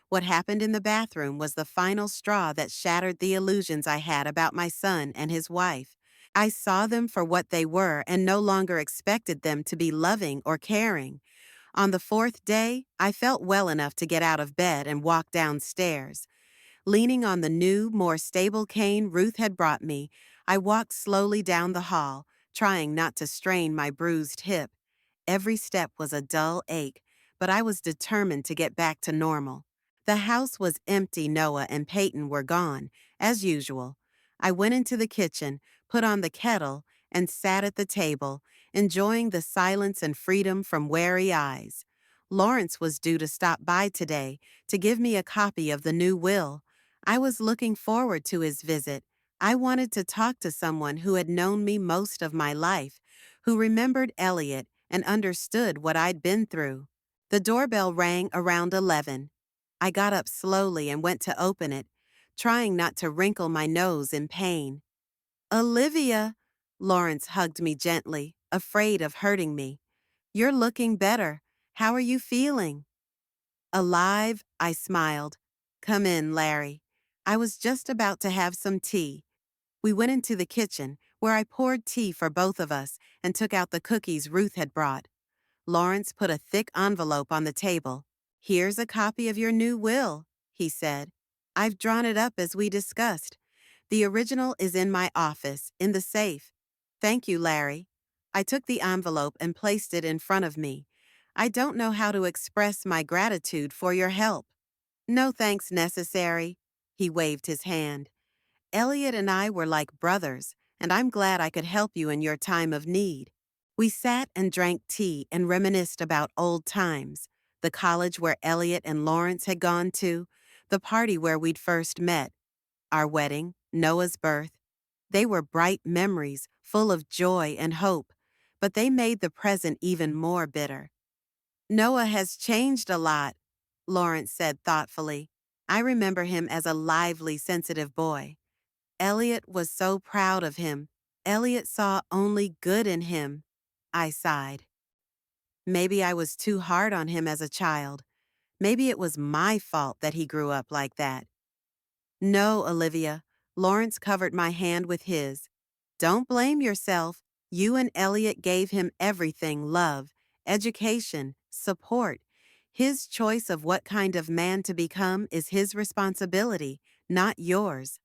What happened in the bathroom was the final straw that shattered the illusions I had about my son and his wife. I saw them for what they were and no longer expected them to be loving or caring. On the fourth day, I felt well enough to get out of bed and walk downstairs. Leaning on the new, more stable cane Ruth had brought me, I walked slowly down the hall, trying not to strain my bruised hip. Every step was a dull ache, but I was determined to get back to normal. The house was empty. Noah and Peyton were gone, as usual. I went into the kitchen, put on the kettle, and sat at the table, enjoying the silence and freedom from wary eyes. Lawrence was due to stop by today to give me a copy of the new will. I was looking forward to his visit. I wanted to talk to someone who had known me most of my life, who remembered Elliot and understood what I'd been through. The doorbell rang around 11. I got up slowly and went to open it, trying not to wrinkle my nose in pain. Olivia! Lawrence hugged me gently, afraid of hurting me. You're looking better. How are you feeling? Alive, I smiled. Come in, Larry. I was just about to have some tea. We went into the kitchen, where I poured tea for both of us and took out the cookies Ruth had brought. Lawrence put a thick envelope on the table. Here's a copy of your new will, he said. I've drawn it up as we discussed. The original is in my office, in the safe. Thank you, Larry. I took the envelope and placed it in front of me. I don't know how to express my gratitude for your help. No thanks necessary. He waved his hand. Elliot and I were like brothers, and I'm glad I could help you in your time of need. We sat and drank tea and reminisced about old times, the college where Elliot and Lawrence had gone to, the party where we'd first met, our wedding, Noah's birth. They were bright memories, full of joy and hope, but they made the present even more bitter. Noah has changed a lot, Lawrence said thoughtfully. I remember him as a lively, sensitive boy. Elliot was so proud of him. Elliot saw only good in him. I sighed. Maybe I was too hard on him as a child. Maybe it was my fault that he grew up like that. No, Olivia. Lawrence covered my hand with his. Don't blame yourself. You and Elliot gave him everything: love, education, support. His choice of what kind of man to become is his responsibility, not yours.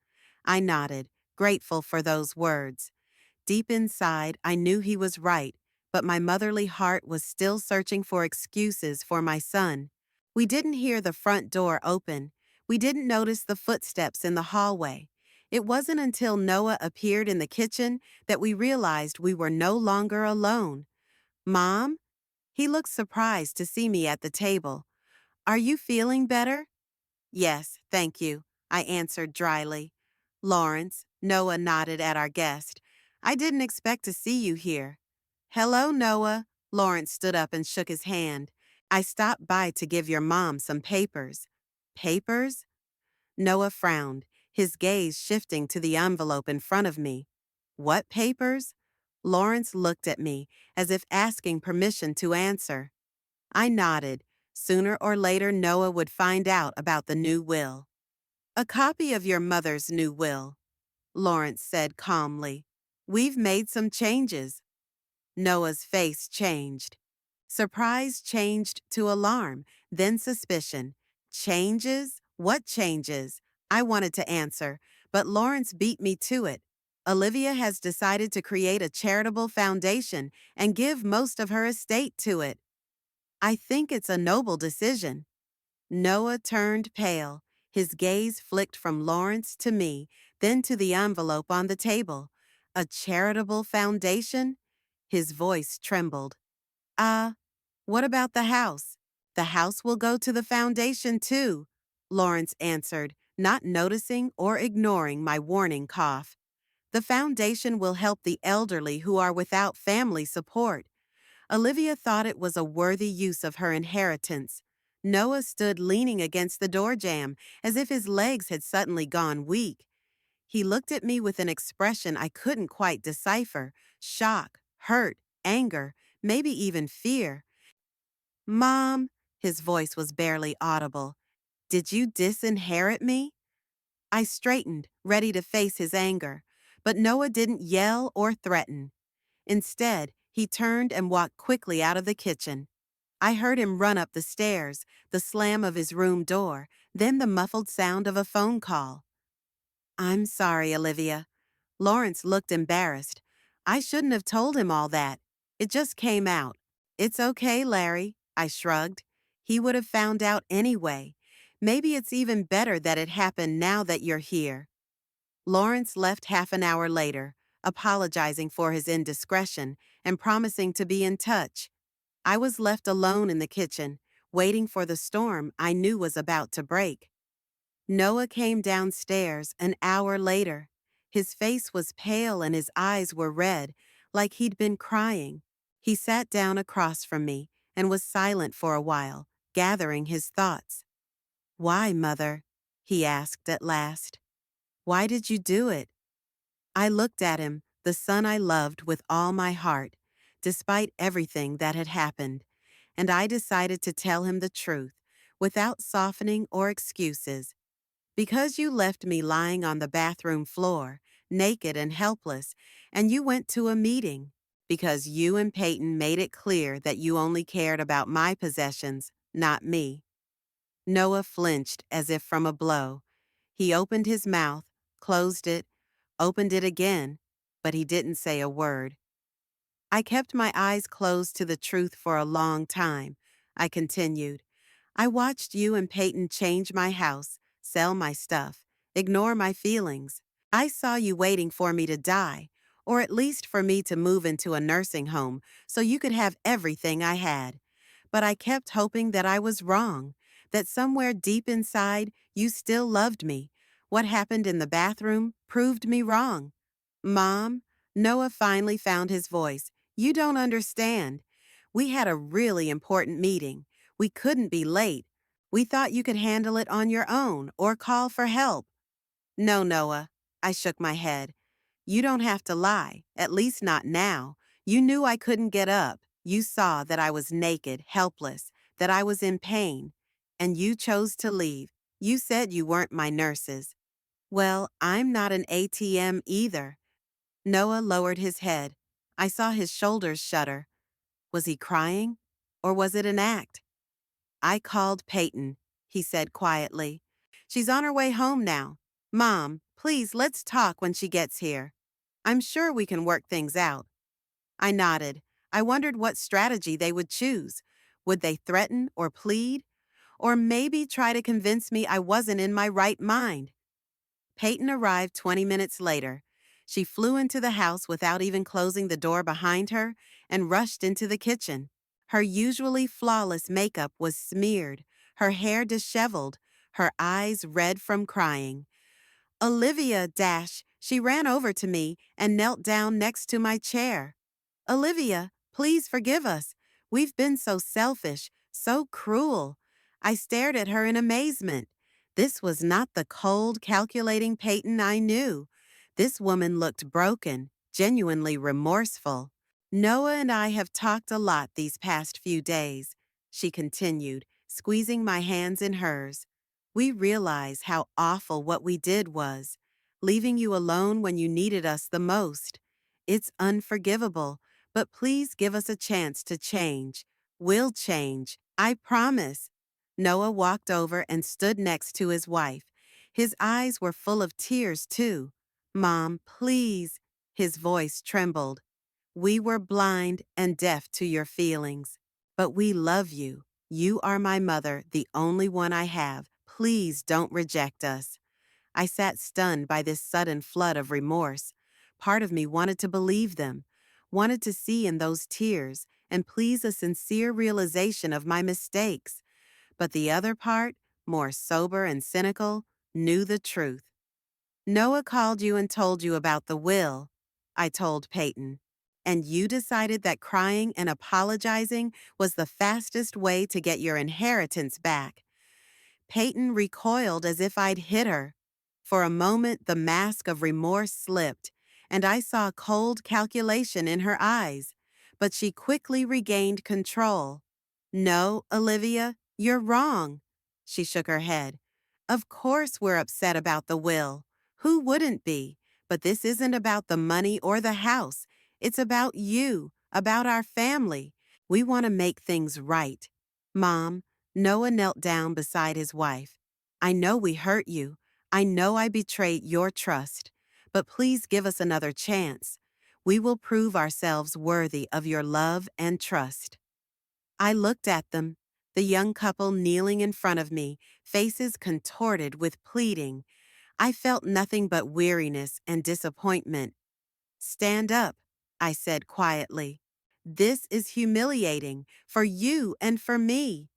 I nodded, grateful for those words. Deep inside, I knew he was right, but my motherly heart was still searching for excuses for my son. We didn't hear the front door open. We didn't notice the footsteps in the hallway. It wasn't until Noah appeared in the kitchen that we realized we were no longer alone. Mom? He looked surprised to see me at the table. Are you feeling better? Yes, thank you, I answered dryly. Lawrence, Noah nodded at our guest. I didn't expect to see you here. Hello, Noah. Lawrence stood up and shook his hand. I stopped by to give your mom some papers. Papers? Noah frowned, his gaze shifting to the envelope in front of me. What papers? Lawrence looked at me, as if asking permission to answer. I nodded. Sooner or later, Noah would find out about the new will. A copy of your mother's new will, Lawrence said calmly. We've made some changes. Noah's face changed. Surprise changed to alarm, then suspicion. Changes? What changes? I wanted to answer, but Lawrence beat me to it. Olivia has decided to create a charitable foundation and give most of her estate to it. I think it's a noble decision. Noah turned pale. His gaze flicked from Lawrence to me, then to the envelope on the table. A charitable foundation? His voice trembled. What about the house? The house will go to the foundation too, Lawrence answered, not noticing or ignoring my warning cough. The foundation will help the elderly who are without family support. Olivia thought it was a worthy use of her inheritance. Noah stood leaning against the door jamb, as if his legs had suddenly gone weak. He looked at me with an expression I couldn't quite decipher: shock, hurt, anger, maybe even fear. Mom, his voice was barely audible. Did you disinherit me? I straightened, ready to face his anger, but Noah didn't yell or threaten. Instead, he turned and walked quickly out of the kitchen. I heard him run up the stairs, the slam of his room door, then the muffled sound of a phone call. I'm sorry, Olivia. Lawrence looked embarrassed. I shouldn't have told him all that. It just came out. It's okay, Larry, I shrugged. He would have found out anyway. Maybe it's even better that it happened now that you're here. Lawrence left half an hour later. apologizing for his indiscretion and promising to be in touch. I was left alone in the kitchen, waiting for the storm I knew was about to break. Noah came downstairs an hour later. His face was pale and his eyes were red, like he'd been crying. He sat down across from me and was silent for a while, gathering his thoughts. "Why, Mother?" he asked at last. "Why did you do it?" I looked at him, the son I loved with all my heart, despite everything that had happened, and I decided to tell him the truth, without softening or excuses. "Because you left me lying on the bathroom floor, naked and helpless, and you went to a meeting. Because you and Peyton made it clear that you only cared about my possessions, not me." Noah flinched as if from a blow. He opened his mouth, closed it, opened it again, but he didn't say a word. "I kept my eyes closed to the truth for a long time," I continued. "I watched you and Peyton change my house, sell my stuff, ignore my feelings. I saw you waiting for me to die, or at least for me to move into a nursing home so you could have everything I had. But I kept hoping that I was wrong, that somewhere deep inside you still loved me. What happened in the bathroom proved me wrong." "Mom," Noah finally found his voice, "you don't understand. We had a really important meeting. We couldn't be late. We thought you could handle it on your own or call for help." "No, Noah." I shook my head. "You don't have to lie, at least not now. You knew I couldn't get up. You saw that I was naked, helpless, that I was in pain. And you chose to leave. You said you weren't my nurses." "Well, I'm not an ATM either." Noah lowered his head. I saw his shoulders shudder. Was he crying? Or was it an act? "I called Peyton," he said quietly. "She's on her way home now. Mom, please let's talk when she gets here. I'm sure we can work things out." I nodded. I wondered what strategy they would choose. Would they threaten or plead? Or maybe try to convince me I wasn't in my right mind? Peyton arrived 20 minutes later. She flew into the house without even closing the door behind her and rushed into the kitchen. Her usually flawless makeup was smeared, her hair disheveled, her eyes red from crying. "Olivia, dash!" She ran over to me and knelt down next to my chair. "Olivia, please forgive us. We've been so selfish, so cruel." I stared at her in amazement. This was not the cold, calculating Peyton I knew. This woman looked broken, genuinely remorseful. "Noah and I have talked a lot these past few days," she continued, squeezing my hands in hers. "We realize how awful what we did was, leaving you alone when you needed us the most. It's unforgivable, but please give us a chance to change. We'll change, I promise." Noah walked over and stood next to his wife. His eyes were full of tears, too. "Mom, please." His voice trembled. "We were blind and deaf to your feelings. But we love you. You are my mother, the only one I have. Please don't reject us." I sat stunned by this sudden flood of remorse. Part of me wanted to believe them, wanted to see in those tears and please a sincere realization of my mistakes. But the other part, more sober and cynical, knew the truth. "Noah called you and told you about the will," I told Peyton. "And you decided that crying and apologizing was the fastest way to get your inheritance back." Peyton recoiled as if I'd hit her. For a moment, the mask of remorse slipped, and I saw cold calculation in her eyes. But she quickly regained control. "No, Olivia, you're wrong." She shook her head. "Of course we're upset about the will. Who wouldn't be? But this isn't about the money or the house. It's about you, about our family. We want to make things right." "Mom," Noah knelt down beside his wife. "I know we hurt you. I know I betrayed your trust. But please give us another chance. We will prove ourselves worthy of your love and trust." I looked at them, the young couple kneeling in front of me, faces contorted with pleading. I felt nothing but weariness and disappointment. Stand up, I said quietly. This is humiliating for you and for me.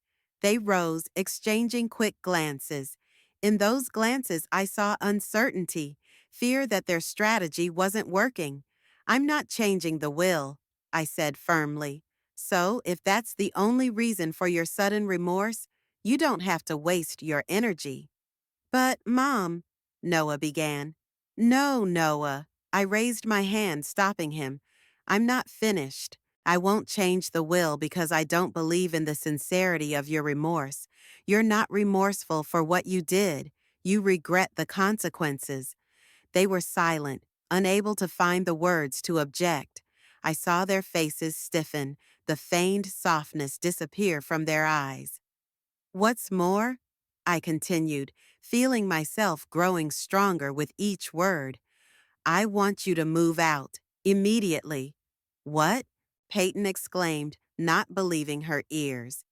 They rose, exchanging quick glances. In those glances, I saw uncertainty, fear that their strategy wasn't working. I'm not changing the will, I said firmly. So, if that's the only reason for your sudden remorse, you don't have to waste your energy. But, Mom, Noah began. No, Noah. I raised my hand, stopping him. I'm not finished. I won't change the will because I don't believe in the sincerity of your remorse. You're not remorseful for what you did. You regret the consequences. They were silent, unable to find the words to object. I saw their faces stiffen, the feigned softness disappear from their eyes. What's more, I continued, feeling myself growing stronger with each word, I want you to move out, immediately. What? Peyton exclaimed, not believing her ears.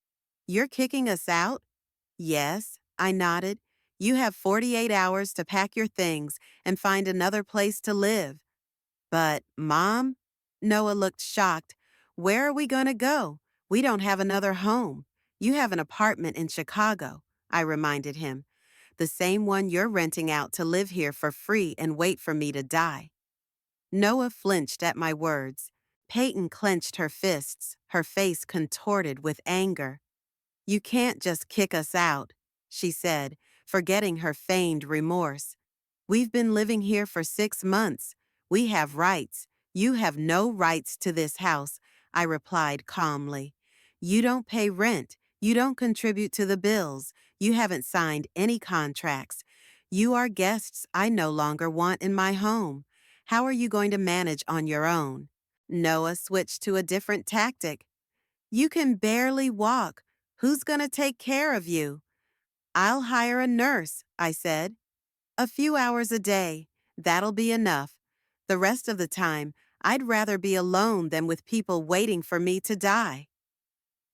You're kicking us out? Yes, I nodded. You have 48 hours to pack your things and find another place to live. But, Mom? Noah looked shocked. Where are we going to go? We don't have another home. You have an apartment in Chicago, I reminded him. The same one you're renting out to live here for free and wait for me to die. Noah flinched at my words. Peyton clenched her fists, her face contorted with anger. You can't just kick us out, she said, forgetting her feigned remorse. We've been living here for 6 months. We have rights. You have no rights to this house, I replied calmly. You don't pay rent. You don't contribute to the bills. You haven't signed any contracts. You are guests I no longer want in my home. How are you going to manage on your own? Noah switched to a different tactic. You can barely walk. Who's going to take care of you? I'll hire a nurse, I said. A few hours a day. That'll be enough. The rest of the time, I'd rather be alone than with people waiting for me to die.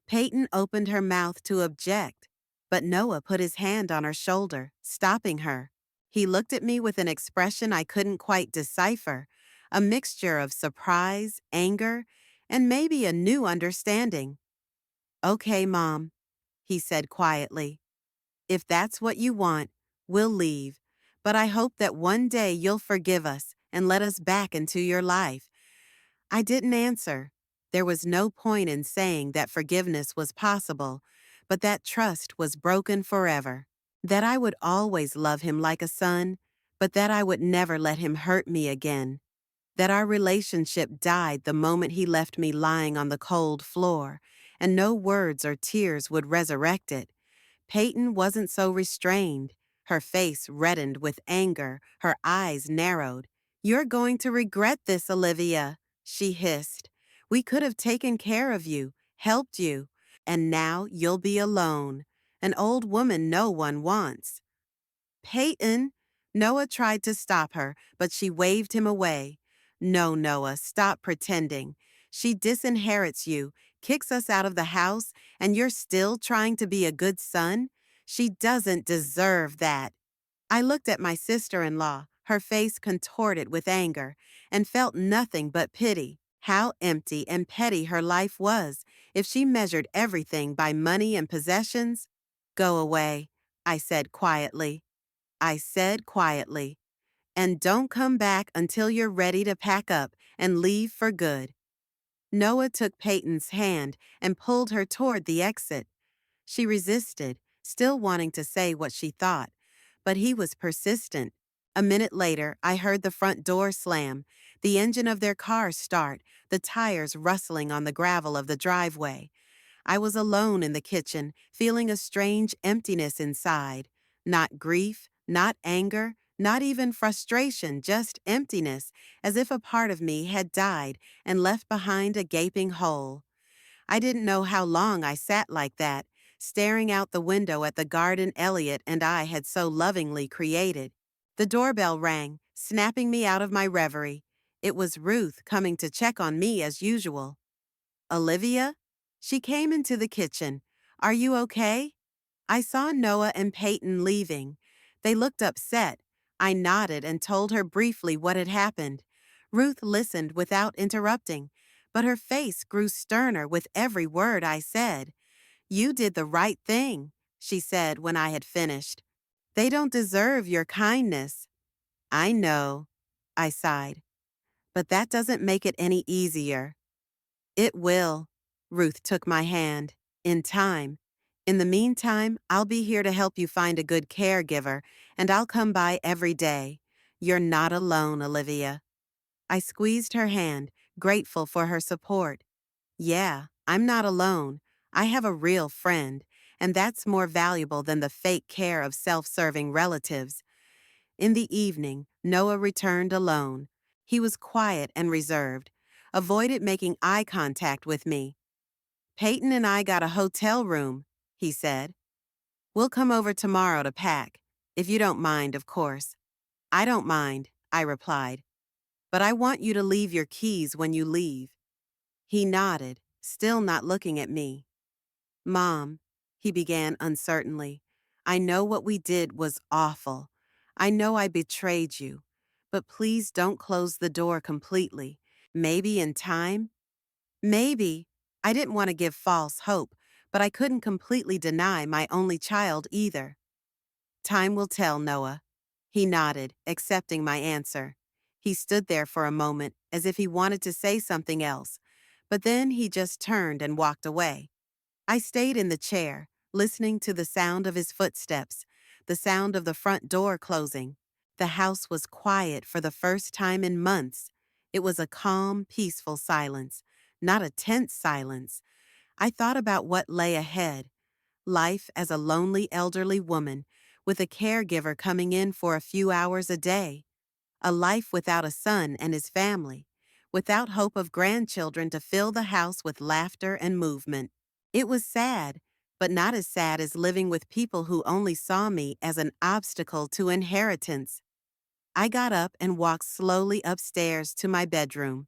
Peyton opened her mouth to object, but Noah put his hand on her shoulder, stopping her. He looked at me with an expression I couldn't quite decipher, a mixture of surprise, anger, and maybe a new understanding. Okay, Mom, he said quietly. If that's what you want, we'll leave. But I hope that one day you'll forgive us and let us back into your life. I didn't answer. There was no point in saying that forgiveness was possible, but that trust was broken forever. That I would always love him like a son, but that I would never let him hurt me again. That our relationship died the moment he left me lying on the cold floor, and no words or tears would resurrect it. Peyton wasn't so restrained. Her face reddened with anger, her eyes narrowed. You're going to regret this, Olivia, she hissed. We could have taken care of you, helped you, and now you'll be alone. An old woman no one wants. Peyton! Noah tried to stop her, but she waved him away. No, Noah, stop pretending. She disinherits you, kicks us out of the house, and you're still trying to be a good son? She doesn't deserve that. I looked at my sister-in-law, her face contorted with anger, and felt nothing but pity. How empty and petty her life was, if she measured everything by money and possessions. Go away, I said quietly. I said quietly, and don't come back until you're ready to pack up and leave for good. Noah took Peyton's hand and pulled her toward the exit. She resisted, still wanting to say what she thought, but he was persistent. A minute later, I heard the front door slam, the engine of their car start, the tires rustling on the gravel of the driveway. I was alone in the kitchen, feeling a strange emptiness inside. Not grief, not anger, not even frustration, just emptiness, as if a part of me had died and left behind a gaping hole. I didn't know how long I sat like that, staring out the window at the garden Elliot and I had so lovingly created. The doorbell rang, snapping me out of my reverie. It was Ruth coming to check on me as usual. Olivia? She came into the kitchen. Are you okay? I saw Noah and Peyton leaving. They looked upset. I nodded and told her briefly what had happened. Ruth listened without interrupting, but her face grew sterner with every word I said. You did the right thing, she said when I had finished. They don't deserve your kindness. I know, I sighed, but that doesn't make it any easier. It will. Ruth took my hand. In time. In the meantime, I'll be here to help you find a good caregiver, and I'll come by every day. You're not alone, Olivia. I squeezed her hand, grateful for her support. Yeah, I'm not alone. I have a real friend, and that's more valuable than the fake care of self-serving relatives. In the evening, Noah returned alone. He was quiet and reserved, avoided making eye contact with me. Peyton and I got a hotel room, he said. We'll come over tomorrow to pack, if you don't mind, of course. I don't mind, I replied, but I want you to leave your keys when you leave. He nodded, still not looking at me. Mom, he began uncertainly, I know what we did was awful. I know I betrayed you, but please don't close the door completely. Maybe in time? Maybe. I didn't want to give false hope, but I couldn't completely deny my only child either. Time will tell, Noah. He nodded, accepting my answer. He stood there for a moment, as if he wanted to say something else, but then he just turned and walked away. I stayed in the chair, listening to the sound of his footsteps, the sound of the front door closing. The house was quiet for the first time in months. It was a calm, peaceful silence, not a tense silence. I thought about what lay ahead. Life as a lonely elderly woman, with a caregiver coming in for a few hours a day. A life without a son and his family, without hope of grandchildren to fill the house with laughter and movement. It was sad, but not as sad as living with people who only saw me as an obstacle to inheritance. I got up and walked slowly upstairs to my bedroom.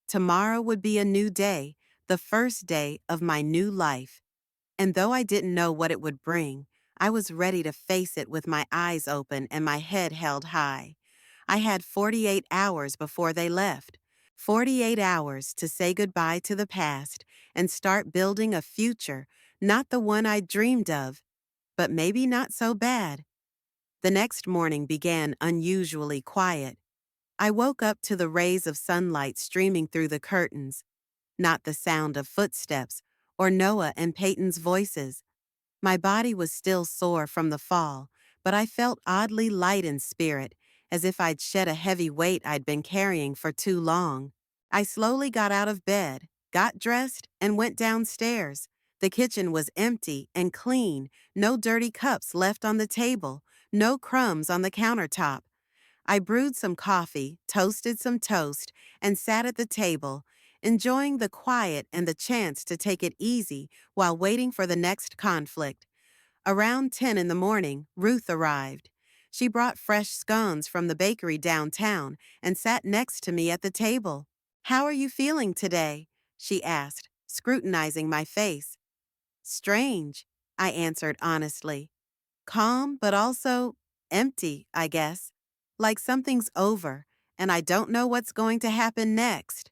Tomorrow would be a new day, the first day of my new life. And though I didn't know what it would bring, I was ready to face it with my eyes open and my head held high. I had 48 hours before they left. 48 hours to say goodbye to the past and start building a future, not the one I dreamed of, but maybe not so bad. The next morning began unusually quiet. I woke up to the rays of sunlight streaming through the curtains, not the sound of footsteps or Noah and Peyton's voices. My body was still sore from the fall, but I felt oddly light in spirit, as if I'd shed a heavy weight I'd been carrying for too long. I slowly got out of bed, got dressed, and went downstairs. The kitchen was empty and clean, no dirty cups left on the table, no crumbs on the countertop. I brewed some coffee, toasted some toast, and sat at the table, enjoying the quiet and the chance to take it easy while waiting for the next conflict. Around 10 in the morning, Ruth arrived. She brought fresh scones from the bakery downtown and sat next to me at the table. "How are you feeling today?" she asked, scrutinizing my face. "Strange," I answered honestly. "Calm, but also empty, I guess. Like something's over, and I don't know what's going to happen next."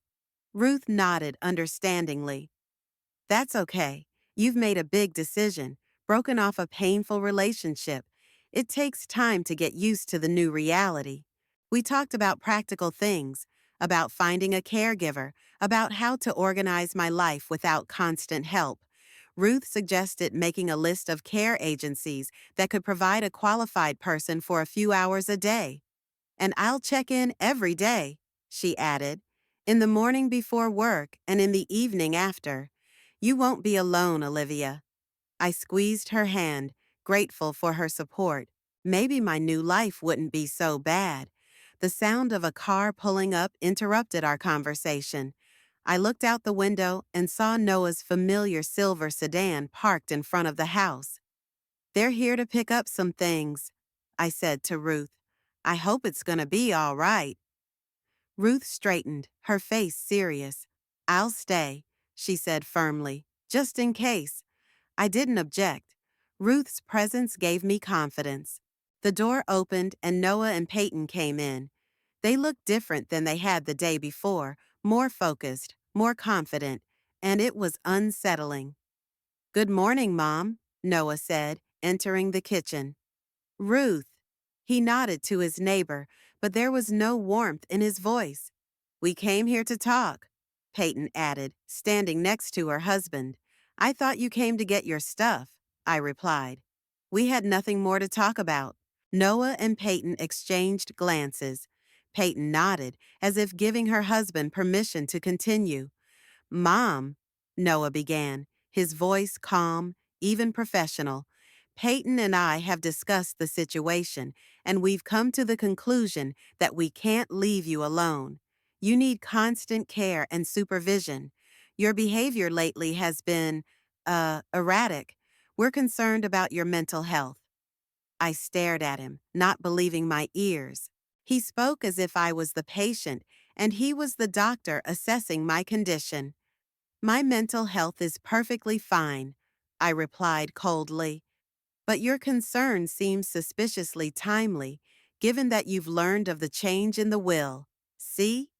Ruth nodded understandingly. "That's okay. You've made a big decision, broken off a painful relationship. It takes time to get used to the new reality." We talked about practical things, about finding a caregiver, about how to organize my life without constant help. Ruth suggested making a list of care agencies that could provide a qualified person for a few hours a day. "And I'll check in every day," she added, "in the morning before work and in the evening after. You won't be alone, Olivia." I squeezed her hand, grateful for her support. Maybe my new life wouldn't be so bad. The sound of a car pulling up interrupted our conversation. I looked out the window and saw Noah's familiar silver sedan parked in front of the house. "They're here to pick up some things," I said to Ruth. "I hope it's gonna be all right." Ruth straightened, her face serious. "I'll stay," she said firmly, "just in case." I didn't object. Ruth's presence gave me confidence. The door opened and Noah and Peyton came in. They looked different than they had the day before, more focused, more confident, and it was unsettling. "Good morning, Mom," Noah said, entering the kitchen. "Ruth." He nodded to his neighbor, but there was no warmth in his voice. "We came here to talk," Peyton added, standing next to her husband. "I thought you came to get your stuff," I replied. We had nothing more to talk about. Noah and Peyton exchanged glances. Peyton nodded, as if giving her husband permission to continue. "Mom," Noah began, his voice calm, even professional. "Peyton and I have discussed the situation, and we've come to the conclusion that we can't leave you alone. You need constant care and supervision. Your behavior lately has been, erratic. We're concerned about your mental health." I stared at him, not believing my ears. He spoke as if I was the patient, and he was the doctor assessing my condition. "My mental health is perfectly fine," I replied coldly. "But your concern seems suspiciously timely, given that you've learned of the change in the will. See?"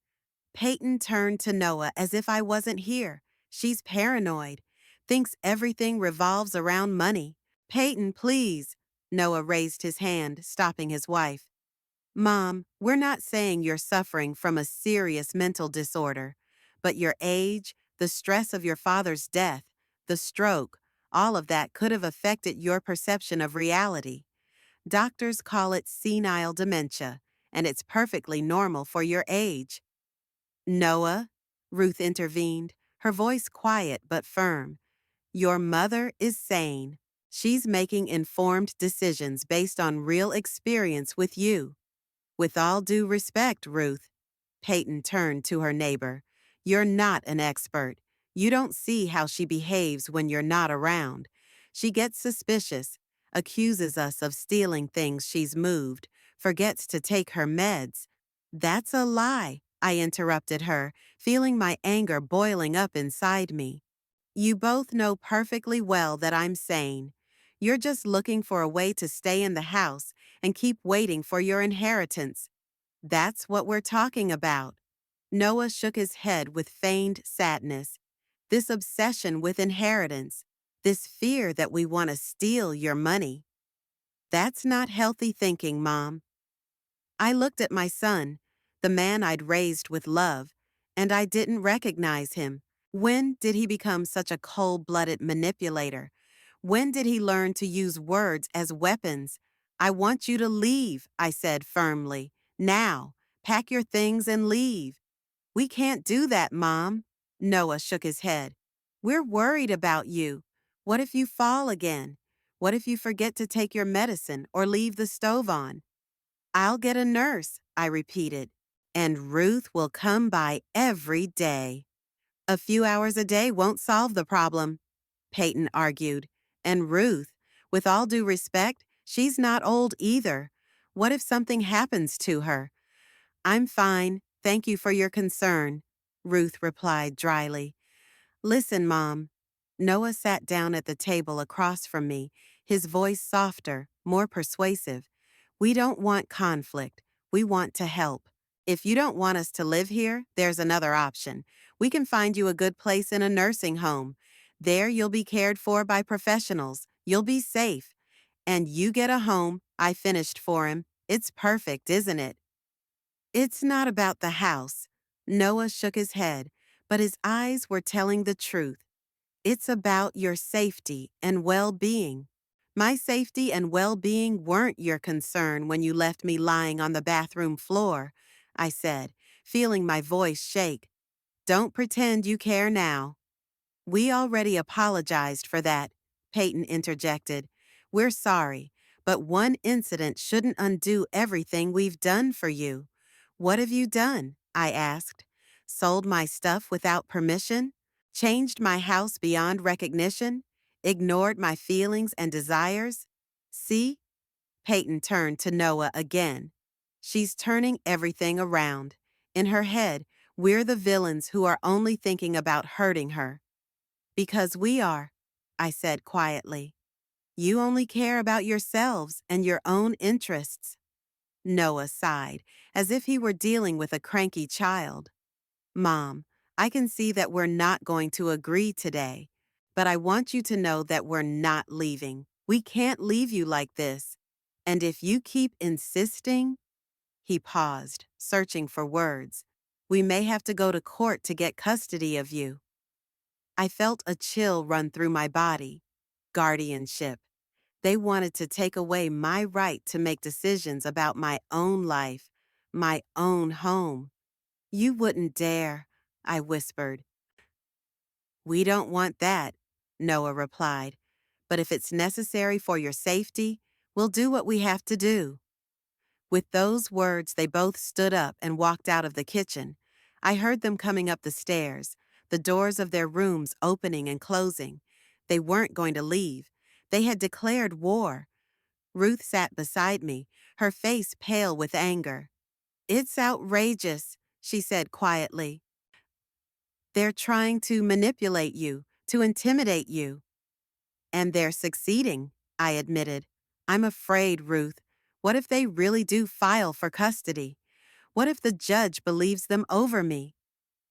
Peyton turned to Noah as if I wasn't here. "She's paranoid. Thinks everything revolves around money." "Peyton, please." Noah raised his hand, stopping his wife. "Mom, we're not saying you're suffering from a serious mental disorder, but your age, the stress of your father's death, the stroke, all of that could have affected your perception of reality. Doctors call it senile dementia, and it's perfectly normal for your age." "Noah," Ruth intervened, her voice quiet but firm, "your mother is sane. She's making informed decisions based on real experience with you. With all due respect, Ruth," Peyton turned to her neighbor, "you're not an expert. You don't see how she behaves when you're not around. She gets suspicious, accuses us of stealing things she's moved, forgets to take her meds." "That's a lie," I interrupted her, feeling my anger boiling up inside me. "You both know perfectly well that I'm sane. You're just looking for a way to stay in the house and keep waiting for your inheritance. That's what we're talking about." Noah shook his head with feigned sadness. "This obsession with inheritance, this fear that we want to steal your money. That's not healthy thinking, Mom." I looked at my son, the man I'd raised with love, and I didn't recognize him. When did he become such a cold-blooded manipulator? When did he learn to use words as weapons? "I want you to leave," I said firmly. "Now, pack your things and leave." "We can't do that, Mom." Noah shook his head. "We're worried about you. What if you fall again? What if you forget to take your medicine or leave the stove on?" "I'll get a nurse," I repeated. "And Ruth will come by every day." "A few hours a day won't solve the problem," Peyton argued. "And Ruth, with all due respect, she's not old either. What if something happens to her?" "I'm fine. Thank you for your concern," Ruth replied dryly. "Listen, Mom." Noah sat down at the table across from me, his voice softer, more persuasive. "We don't want conflict. We want to help. If you don't want us to live here, there's another option. We can find you a good place in a nursing home. There you'll be cared for by professionals. You'll be safe. And you get a home I finished for him. It's perfect, isn't it?" "It's not about the house." Noah shook his head, but his eyes were telling the truth. "It's about your safety and well-being. My safety and well-being weren't your concern when you left me lying on the bathroom floor," I said, feeling my voice shake. "Don't pretend you care now." "We already apologized for that," Peyton interjected. "We're sorry, but one incident shouldn't undo everything we've done for you." "What have you done?" I asked. "Sold my stuff without permission? Changed my house beyond recognition? Ignored my feelings and desires? See?" Peyton turned to Noah again. "She's turning everything around. In her head, we're the villains who are only thinking about hurting her." "Because we are," I said quietly. "You only care about yourselves and your own interests." Noah sighed, as if he were dealing with a cranky child. Mom, I can see that we're not going to agree today, but I want you to know that we're not leaving. We can't leave you like this. And if you keep insisting, he paused, searching for words. We may have to go to court to get custody of you. I felt a chill run through my body. Guardianship. They wanted to take away my right to make decisions about my own life, my own home. You wouldn't dare, I whispered. We don't want that, Noah replied. But if it's necessary for your safety, we'll do what we have to do. With those words, they both stood up and walked out of the kitchen. I heard them coming up the stairs, the doors of their rooms opening and closing. They weren't going to leave. They had declared war. Ruth sat beside me, her face pale with anger. It's outrageous, she said quietly. They're trying to manipulate you, to intimidate you. And they're succeeding, I admitted. I'm afraid, Ruth. What if they really do file for custody? What if the judge believes them over me?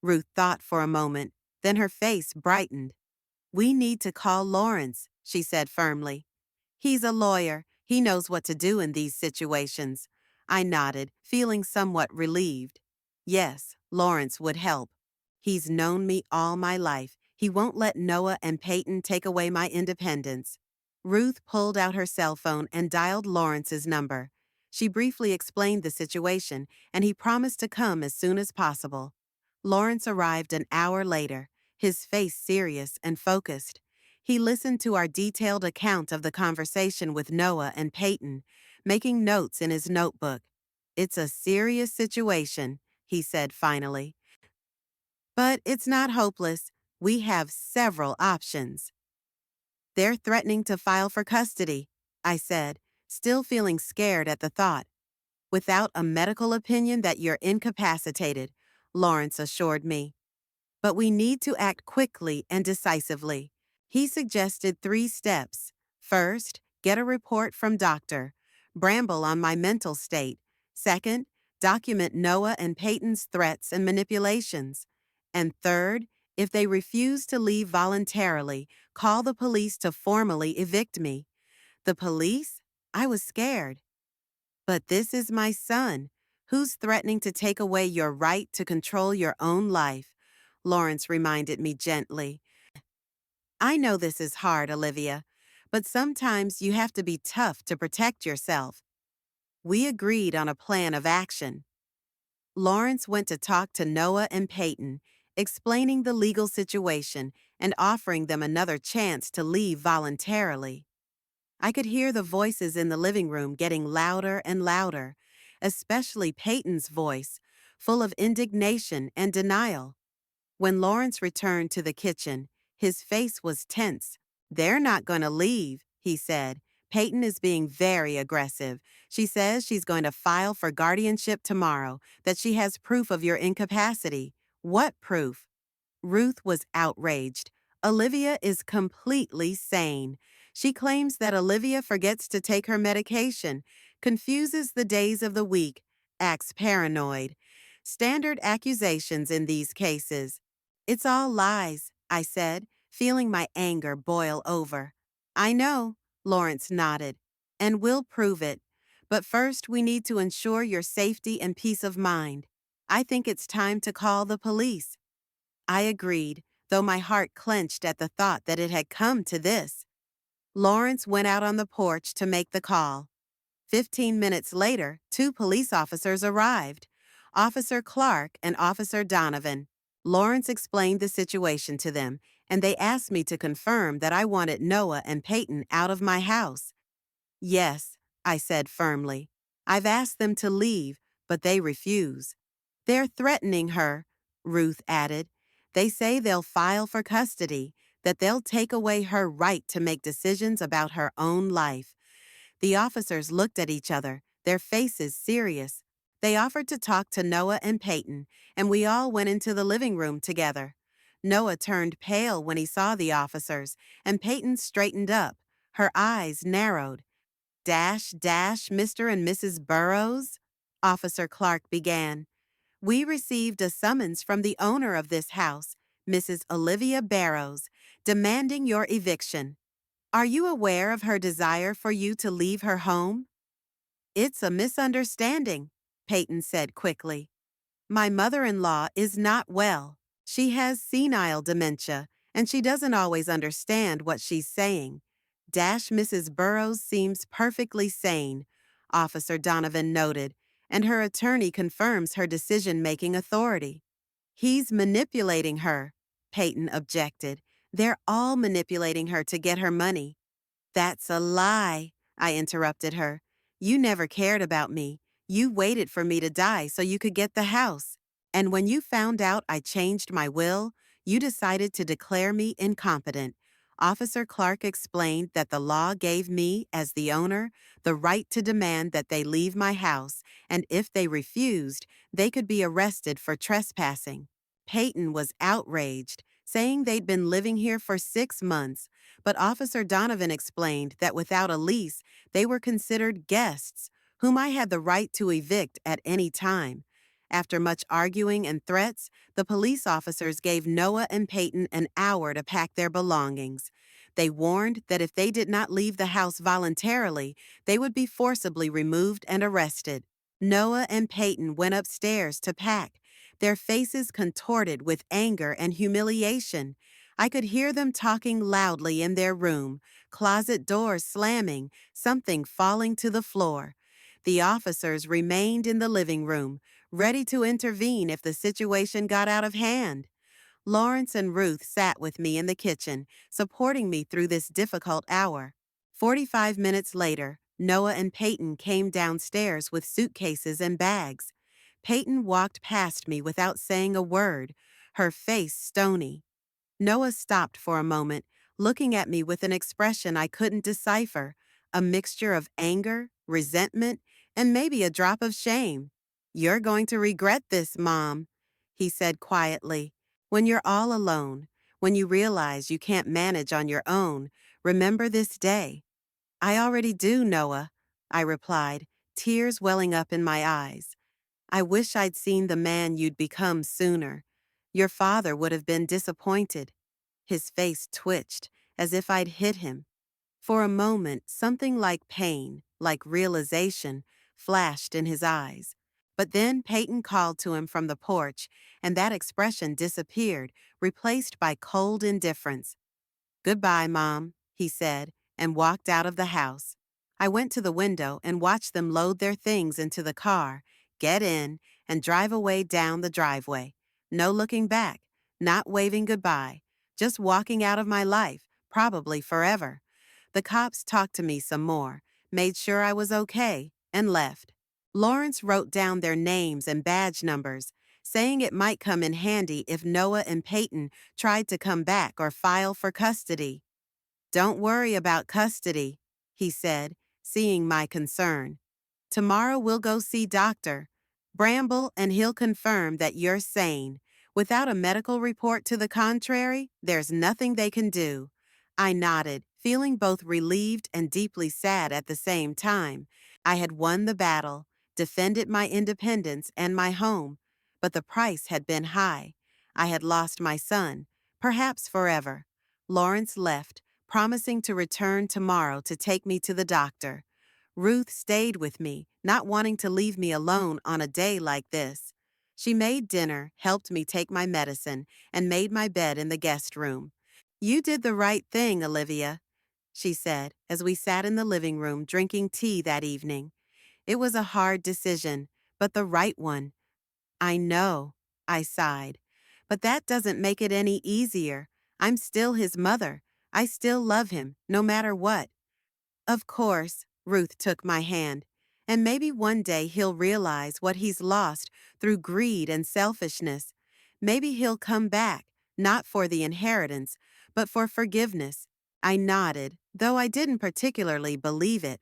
Ruth thought for a moment, then her face brightened. We need to call Lawrence, she said firmly. He's a lawyer. He knows what to do in these situations. I nodded, feeling somewhat relieved. Yes, Lawrence would help. He's known me all my life. He won't let Noah and Peyton take away my independence. Ruth pulled out her cell phone and dialed Lawrence's number. She briefly explained the situation, and he promised to come as soon as possible. Lawrence arrived an hour later, his face serious and focused. He listened to our detailed account of the conversation with Noah and Peyton, making notes in his notebook. It's a serious situation, he said finally. But it's not hopeless. We have several options. They're threatening to file for custody, I said, still feeling scared at the thought. Without a medical opinion that you're incapacitated, Lawrence assured me. But we need to act quickly and decisively. He suggested 3 steps. First, get a report from doctor. Bramble on my mental state. Second, document Noah and Peyton's threats and manipulations. And third, if they refuse to leave voluntarily, call the police to formally evict me. The police? I was scared. But this is my son. Who's threatening to take away your right to control your own life? Lawrence reminded me gently. I know this is hard, Olivia, but sometimes you have to be tough to protect yourself. We agreed on a plan of action. Lawrence went to talk to Noah and Peyton, explaining the legal situation and offering them another chance to leave voluntarily. I could hear the voices in the living room getting louder and louder, especially Peyton's voice, full of indignation and denial. When Lawrence returned to the kitchen, his face was tense. They're not going to leave, he said. Peyton is being very aggressive. She says she's going to file for guardianship tomorrow, that she has proof of your incapacity. What proof? Ruth was outraged. Olivia is completely sane. She claims that Olivia forgets to take her medication, confuses the days of the week, acts paranoid. Standard accusations in these cases. It's all lies, I said, feeling my anger boil over. I know, Lawrence nodded, and we'll prove it. But first, we need to ensure your safety and peace of mind. I think it's time to call the police. I agreed, though my heart clenched at the thought that it had come to this. Lawrence went out on the porch to make the call. 15 minutes later, 2 police officers arrived, Officer Clark and Officer Donovan. Lawrence explained the situation to them, and they asked me to confirm that I wanted Noah and Peyton out of my house. Yes, I said firmly. I've asked them to leave, but they refuse. They're threatening her, Ruth added. They say they'll file for custody, that they'll take away her right to make decisions about her own life. The officers looked at each other, their faces serious. They offered to talk to Noah and Peyton, and we all went into the living room together. Noah turned pale when he saw the officers, and Peyton straightened up, her eyes narrowed. Dash, Mr. and Mrs. Burrows? Officer Clark began. We received a summons from the owner of this house, Mrs. Olivia Barrows, demanding your eviction. Are you aware of her desire for you to leave her home? It's a misunderstanding, Peyton said quickly. My mother-in-law is not well. She has senile dementia, and she doesn't always understand what she's saying. Mrs. Burrows seems perfectly sane, Officer Donovan noted, and her attorney confirms her decision-making authority. He's manipulating her, Peyton objected. They're all manipulating her to get her money. That's a lie, I interrupted her. You never cared about me. You waited for me to die so you could get the house. And when you found out I changed my will, you decided to declare me incompetent. Officer Clark explained that the law gave me, as the owner, the right to demand that they leave my house, and if they refused, they could be arrested for trespassing. Peyton was outraged, saying they'd been living here for 6 months, but Officer Donovan explained that without a lease, they were considered guests, whom I had the right to evict at any time. After much arguing and threats, the police officers gave Noah and Peyton an hour to pack their belongings. They warned that if they did not leave the house voluntarily, they would be forcibly removed and arrested. Noah and Peyton went upstairs to pack, their faces contorted with anger and humiliation. I could hear them talking loudly in their room, closet doors slamming, something falling to the floor. The officers remained in the living room, ready to intervene if the situation got out of hand. Lawrence and Ruth sat with me in the kitchen, supporting me through this difficult hour. 45 minutes later, Noah and Peyton came downstairs with suitcases and bags. Peyton walked past me without saying a word, her face stony. Noah stopped for a moment, looking at me with an expression I couldn't decipher, a mixture of anger, resentment, and maybe a drop of shame. You're going to regret this, Mom, he said quietly. When you're all alone, when you realize you can't manage on your own, remember this day. I already do, Noah, I replied, tears welling up in my eyes. I wish I'd seen the man you'd become sooner. Your father would have been disappointed. His face twitched, as if I'd hit him. For a moment, something like pain, like realization, flashed in his eyes. But then Peyton called to him from the porch, and that expression disappeared, replaced by cold indifference. Goodbye, Mom, he said, and walked out of the house. I went to the window and watched them load their things into the car, get in, and drive away down the driveway. No looking back, not waving goodbye, just walking out of my life, probably forever. The cops talked to me some more, made sure I was okay, and left. Lawrence wrote down their names and badge numbers, saying it might come in handy if Noah and Peyton tried to come back or file for custody. Don't worry about custody, he said, seeing my concern. Tomorrow we'll go see Dr. Bramble and he'll confirm that you're sane. Without a medical report to the contrary, there's nothing they can do. I nodded, feeling both relieved and deeply sad at the same time. I had won the battle, defended my independence and my home, but the price had been high. I had lost my son, perhaps forever. Lawrence left, promising to return tomorrow to take me to the doctor. Ruth stayed with me, not wanting to leave me alone on a day like this. She made dinner, helped me take my medicine, and made my bed in the guest room. You did the right thing, Olivia, she said, as we sat in the living room drinking tea that evening. It was a hard decision, but the right one. I know, I sighed. But that doesn't make it any easier. I'm still his mother. I still love him, no matter what. Of course, Ruth took my hand. And maybe one day he'll realize what he's lost through greed and selfishness. Maybe he'll come back, not for the inheritance, but for forgiveness. I nodded, though I didn't particularly believe it.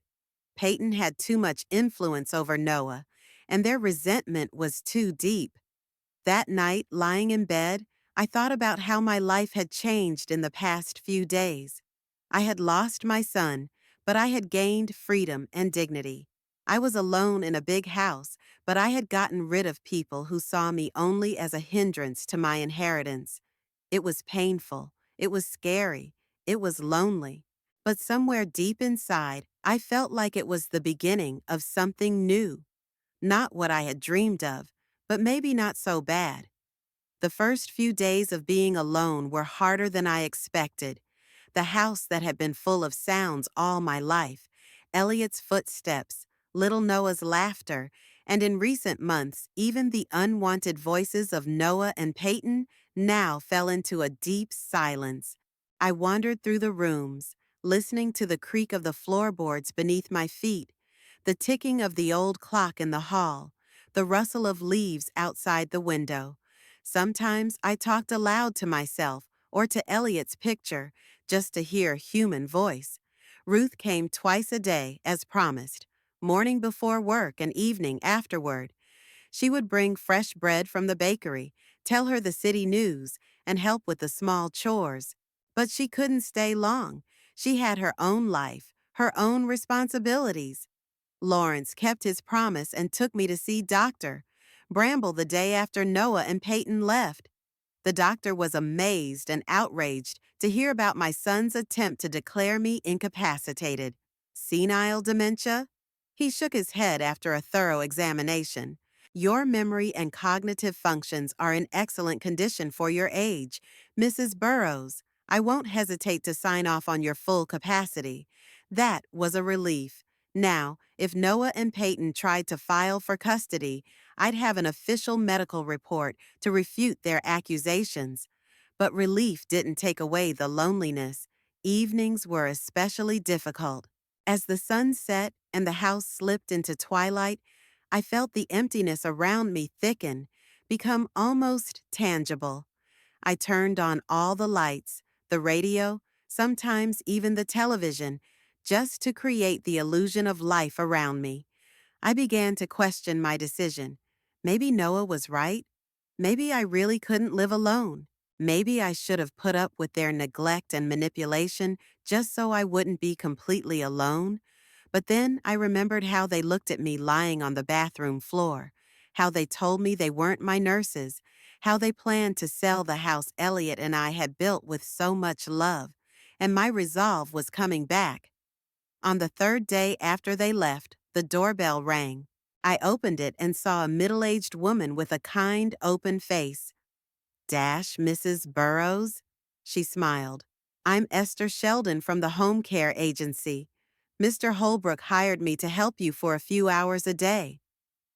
Peyton had too much influence over Noah, and their resentment was too deep. That night, lying in bed, I thought about how my life had changed in the past few days. I had lost my son, but I had gained freedom and dignity. I was alone in a big house, but I had gotten rid of people who saw me only as a hindrance to my inheritance. It was painful. It was scary. It was lonely. But somewhere deep inside, I felt like it was the beginning of something new. Not what I had dreamed of, but maybe not so bad. The first few days of being alone were harder than I expected. The house that had been full of sounds all my life, Elliot's footsteps, little Noah's laughter, and in recent months, even the unwanted voices of Noah and Peyton now fell into a deep silence. I wandered through the rooms, listening to the creak of the floorboards beneath my feet, the ticking of the old clock in the hall, the rustle of leaves outside the window. Sometimes I talked aloud to myself or to Elliot's picture just to hear a human voice. Ruth came twice a day, as promised, morning before work and evening afterward. She would bring fresh bread from the bakery, tell her the city news, and help with the small chores. But she couldn't stay long. She had her own life, her own responsibilities. Lawrence kept his promise and took me to see Dr. Bramble the day after Noah and Peyton left. The doctor was amazed and outraged to hear about my son's attempt to declare me incapacitated. Senile dementia? He shook his head after a thorough examination. Your memory and cognitive functions are in excellent condition for your age, Mrs. Burroughs. I won't hesitate to sign off on your full capacity. That was a relief. Now, if Noah and Peyton tried to file for custody, I'd have an official medical report to refute their accusations. But relief didn't take away the loneliness. Evenings were especially difficult. As the sun set and the house slipped into twilight, I felt the emptiness around me thicken, become almost tangible. I turned on all the lights, the radio, sometimes even the television, just to create the illusion of life around me. I began to question my decision. Maybe Noah was right. Maybe I really couldn't live alone. Maybe I should have put up with their neglect and manipulation just so I wouldn't be completely alone. But then I remembered how they looked at me lying on the bathroom floor, how they told me they weren't my nurses, how they planned to sell the house Elliot and I had built with so much love, and my resolve was coming back. On the third day after they left, the doorbell rang. I opened it and saw a middle-aged woman with a kind, open face. Mrs. Burroughs? She smiled. I'm Esther Sheldon from the home care agency. Mr. Holbrook hired me to help you for a few hours a day.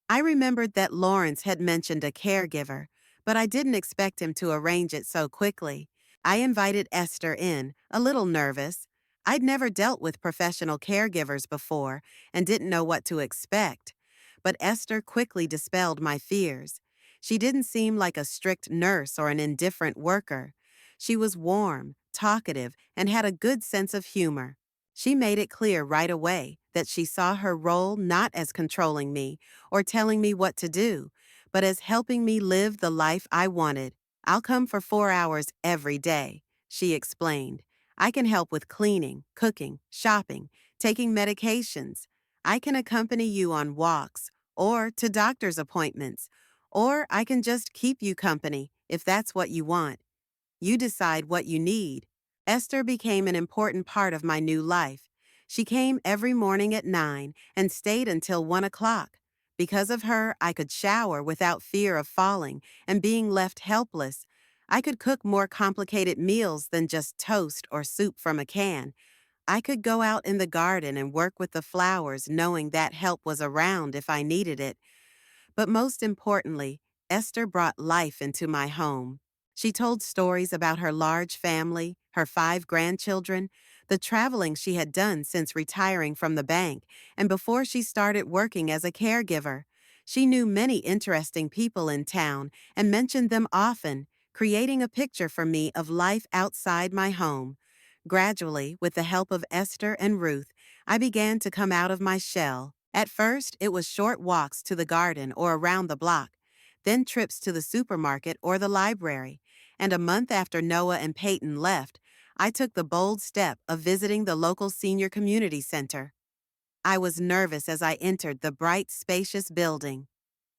I remembered that Lawrence had mentioned a caregiver, but I didn't expect him to arrange it so quickly. I invited Esther in, a little nervous. I'd never dealt with professional caregivers before and didn't know what to expect. But Esther quickly dispelled my fears. She didn't seem like a strict nurse or an indifferent worker. She was warm, talkative, and had a good sense of humor. She made it clear right away that she saw her role not as controlling me or telling me what to do, but as helping me live the life I wanted. I'll come for 4 hours every day, she explained. I can help with cleaning, cooking, shopping, taking medications. I can accompany you on walks or to doctor's appointments, or I can just keep you company if that's what you want. You decide what you need. Esther became an important part of my new life. She came every morning at 9 and stayed until 1 o'clock. Because of her, I could shower without fear of falling and being left helpless. I could cook more complicated meals than just toast or soup from a can. I could go out in the garden and work with the flowers knowing that help was around if I needed it. But most importantly, Esther brought life into my home. She told stories about her large family, her 5 grandchildren, the traveling she had done since retiring from the bank, and before she started working as a caregiver. She knew many interesting people in town and mentioned them often, creating a picture for me of life outside my home. Gradually, with the help of Esther and Ruth, I began to come out of my shell. At first, it was short walks to the garden or around the block, then trips to the supermarket or the library. And a month after Noah and Peyton left, I took the bold step of visiting the local senior community center. I was nervous as I entered the bright, spacious building.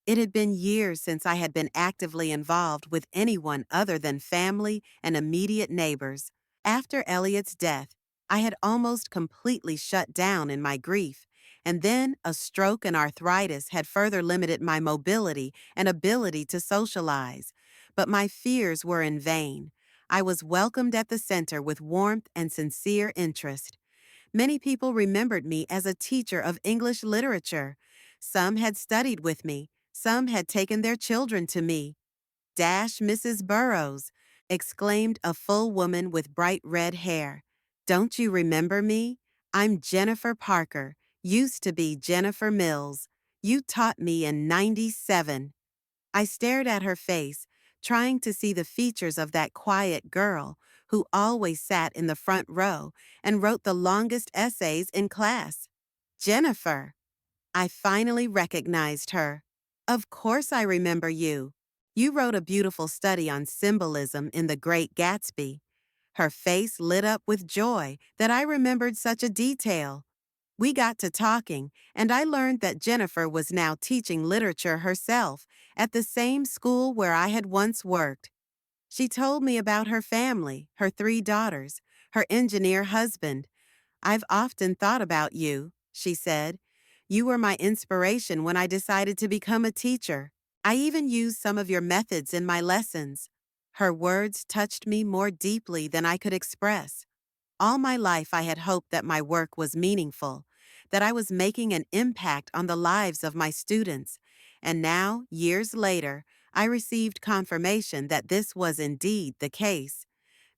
It had been years since I had been actively involved with anyone other than family and immediate neighbors. After Elliot's death, I had almost completely shut down in my grief, and then a stroke and arthritis had further limited my mobility and ability to socialize. But my fears were in vain. I was welcomed at the center with warmth and sincere interest. Many people remembered me as a teacher of English literature. Some had studied with me, some had taken their children to me. Dash Mrs. Burrows, exclaimed a full woman with bright red hair. Don't you remember me? I'm Jennifer Parker, used to be Jennifer Mills. You taught me in '97. I stared at her face, trying to see the features of that quiet girl who always sat in the front row and wrote the longest essays in class. Jennifer. I finally recognized her. Of course I remember you. You wrote a beautiful study on symbolism in The Great Gatsby. Her face lit up with joy that I remembered such a detail. We got to talking, and I learned that Jennifer was now teaching literature herself at the same school where I had once worked. She told me about her family, her 3 daughters, her engineer husband. I've often thought about you, she said. You were my inspiration when I decided to become a teacher. I even used some of your methods in my lessons. Her words touched me more deeply than I could express. All my life I had hoped that my work was meaningful, that I was making an impact on the lives of my students, and now, years later, I received confirmation that this was indeed the case.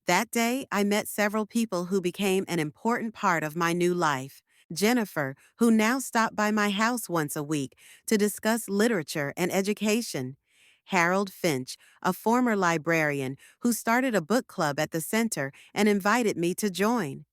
That day, I met several people who became an important part of my new life. Jennifer, who now stopped by my house once a week to discuss literature and education. Harold Finch, a former librarian who started a book club at the center and invited me to join.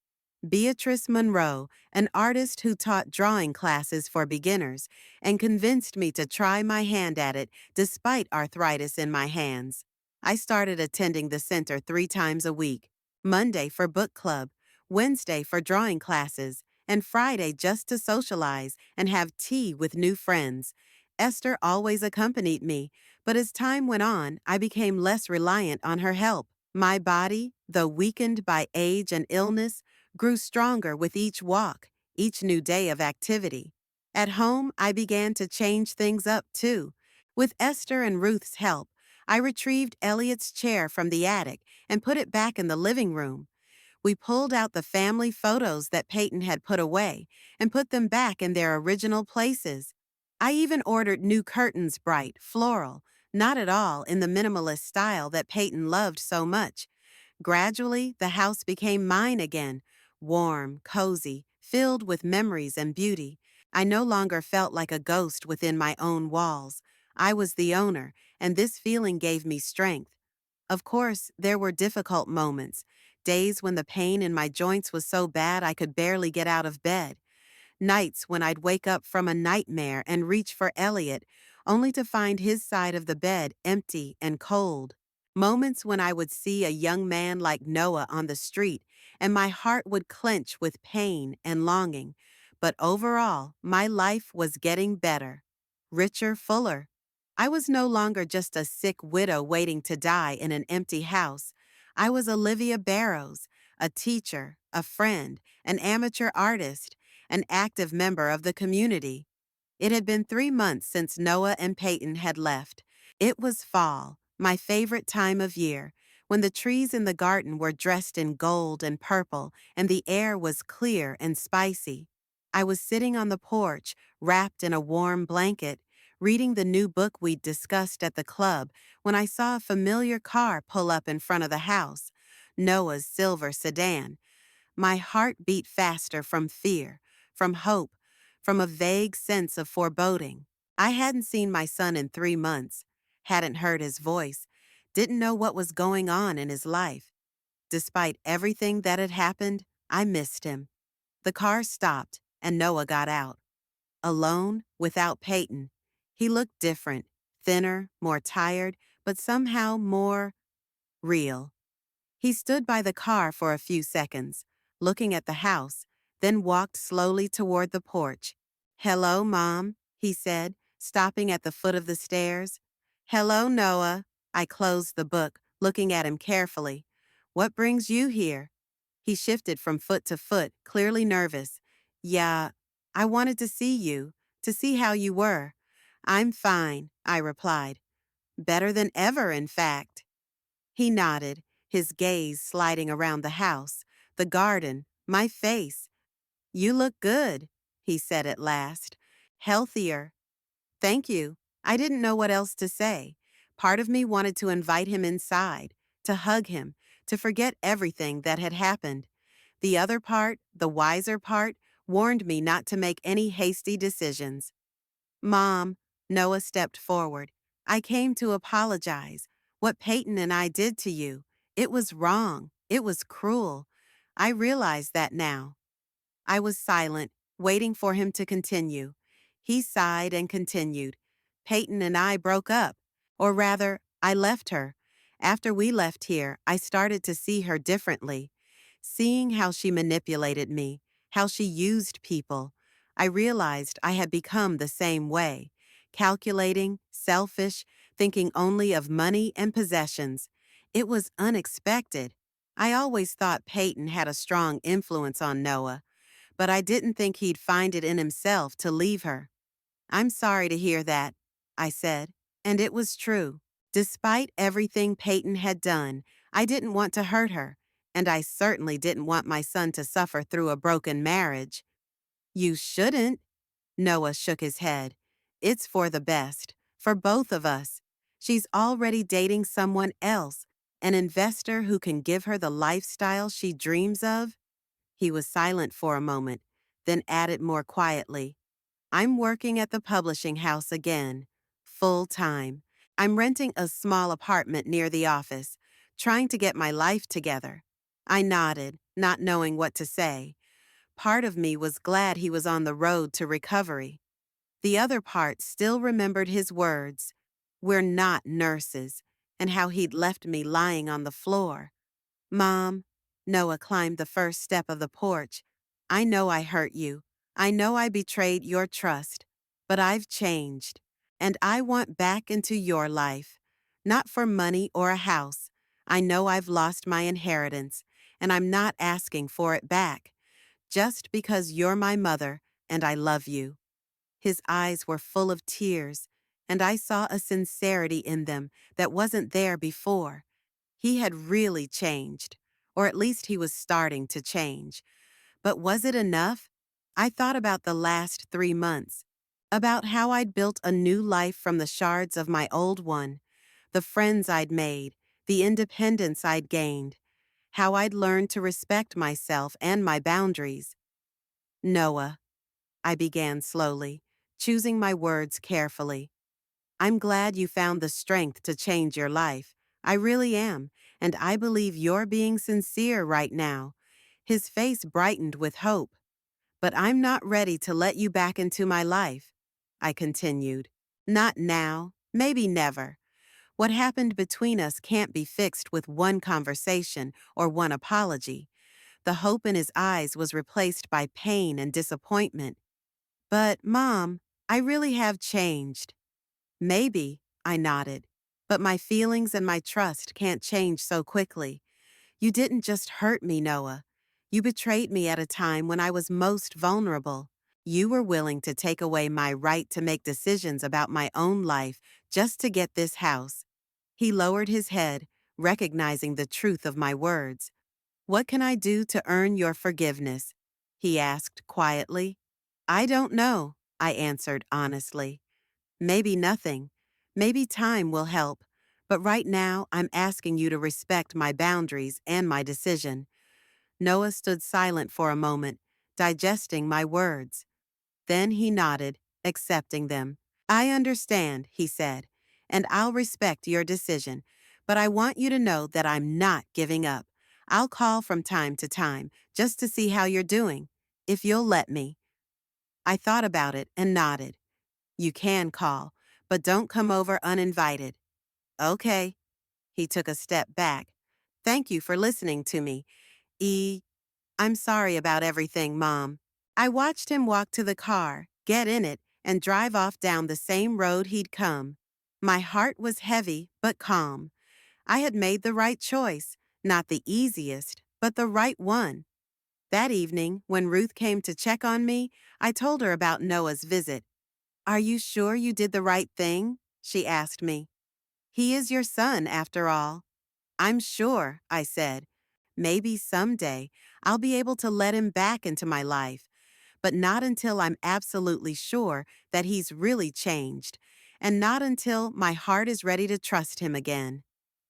Beatrice Monroe, an artist who taught drawing classes for beginners and convinced me to try my hand at it despite arthritis in my hands. I started attending the center 3 times a week, Monday for book club, Wednesday for drawing classes, and Friday just to socialize and have tea with new friends. Esther always accompanied me, but as time went on, I became less reliant on her help. My body, though weakened by age and illness, grew stronger with each walk, each new day of activity. At home, I began to change things up too. With Esther and Ruth's help, I retrieved Elliot's chair from the attic and put it back in the living room. We pulled out the family photos that Peyton had put away and put them back in their original places. I even ordered new curtains, bright, floral, not at all in the minimalist style that Peyton loved so much. Gradually, the house became mine again, warm, cozy, filled with memories and beauty. I no longer felt like a ghost within my own walls. I was the owner, and this feeling gave me strength. Of course, there were difficult moments, days when the pain in my joints was so bad I could barely get out of bed. Nights when I'd wake up from a nightmare and reach for Elliot, only to find his side of the bed empty and cold. Moments when I would see a young man like Noah on the street, and my heart would clench with pain and longing. But overall, my life was getting better, richer, fuller. I was no longer just a sick widow waiting to die in an empty house. I was Olivia Barrows, a teacher, a friend, an amateur artist, an active member of the community. It had been 3 months since Noah and Peyton had left. It was fall, my favorite time of year, when the trees in the garden were dressed in gold and purple and the air was clear and spicy. I was sitting on the porch, wrapped in a warm blanket, reading the new book we'd discussed at the club when I saw a familiar car pull up in front of the house, Noah's silver sedan. My heart beat faster from fear, from hope, from a vague sense of foreboding. I hadn't seen my son in 3 months, hadn't heard his voice, didn't know what was going on in his life. Despite everything that had happened, I missed him. The car stopped, and Noah got out. Alone, without Peyton. He looked different, thinner, more tired, but somehow more real. He stood by the car for a few seconds, looking at the house, then walked slowly toward the porch. "Hello, Mom," he said, stopping at the foot of the stairs. "Hello, Noah." I closed the book, looking at him carefully. "What brings you here?" He shifted from foot to foot, clearly nervous. "Yeah, I wanted to see you, to see how you were." "I'm fine," I replied. "Better than ever, in fact." He nodded, his gaze sliding around the house, the garden, my face. "You look good," he said at last. "Healthier." "Thank you." I didn't know what else to say. Part of me wanted to invite him inside, to hug him, to forget everything that had happened. The other part, the wiser part, warned me not to make any hasty decisions. "Mom," Noah stepped forward. "I came to apologize. What Peyton and I did to you, it was wrong. It was cruel. I realize that now." I was silent, waiting for him to continue. He sighed and continued. "Peyton and I broke up. Or rather, I left her. After we left here, I started to see her differently. Seeing how she manipulated me, how she used people, I realized I had become the same way. Calculating, selfish, thinking only of money and possessions. It was unexpected. I always thought Peyton had a strong influence on Noah, but I didn't think he'd find it in himself to leave her. "I'm sorry to hear that," I said, and it was true. Despite everything Peyton had done, I didn't want to hurt her, and I certainly didn't want my son to suffer through a broken marriage. "You shouldn't." Noah shook his head. "It's for the best, for both of us. She's already dating someone else, an investor who can give her the lifestyle she dreams of." He was silent for a moment, then added more quietly, "I'm working at the publishing house again, full time. I'm renting a small apartment near the office, trying to get my life together." I nodded, not knowing what to say. Part of me was glad he was on the road to recovery. The other part still remembered his words, "We're not nurses," and how he'd left me lying on the floor. "Mom," Noah climbed the first step of the porch, "I know I hurt you. I know I betrayed your trust. But I've changed. And I want back into your life. Not for money or a house. I know I've lost my inheritance, and I'm not asking for it back. Just because you're my mother, and I love you." His eyes were full of tears, and I saw a sincerity in them that wasn't there before. He had really changed, or at least he was starting to change. But was it enough? I thought about the last 3 months, about how I'd built a new life from the shards of my old one, the friends I'd made, the independence I'd gained, how I'd learned to respect myself and my boundaries. "Noah," I began slowly, choosing my words carefully. "I'm glad you found the strength to change your life. I really am, and I believe you're being sincere right now." His face brightened with hope. "But I'm not ready to let you back into my life," I continued. "Not now, maybe never. What happened between us can't be fixed with one conversation or one apology." The hope in his eyes was replaced by pain and disappointment. "But, Mom, I really have changed." "Maybe," I nodded. "But my feelings and my trust can't change so quickly. You didn't just hurt me, Noah. You betrayed me at a time when I was most vulnerable. You were willing to take away my right to make decisions about my own life just to get this house." He lowered his head, recognizing the truth of my words. "What can I do to earn your forgiveness?" he asked quietly. "I don't know," I answered honestly. "Maybe nothing. Maybe time will help. But right now, I'm asking you to respect my boundaries and my decision." Noah stood silent for a moment, digesting my words. Then he nodded, accepting them. "I understand," he said, "and I'll respect your decision. But I want you to know that I'm not giving up. I'll call from time to time, just to see how you're doing, if you'll let me." I thought about it and nodded. "You can call, but don't come over uninvited." "Okay." He took a step back. "Thank you for listening to me. E I'm sorry about everything, Mom. I watched him walk to the car, get in it, and drive off down the same road he'd come. My heart was heavy but calm. I had made the right choice, not the easiest, but the right one. That evening, when Ruth came to check on me, I told her about Noah's visit. Are you sure you did the right thing? She asked me. He is your son, after all. I'm sure, I said. Maybe someday I'll be able to let him back into my life, but not until I'm absolutely sure that he's really changed, and not until my heart is ready to trust him again.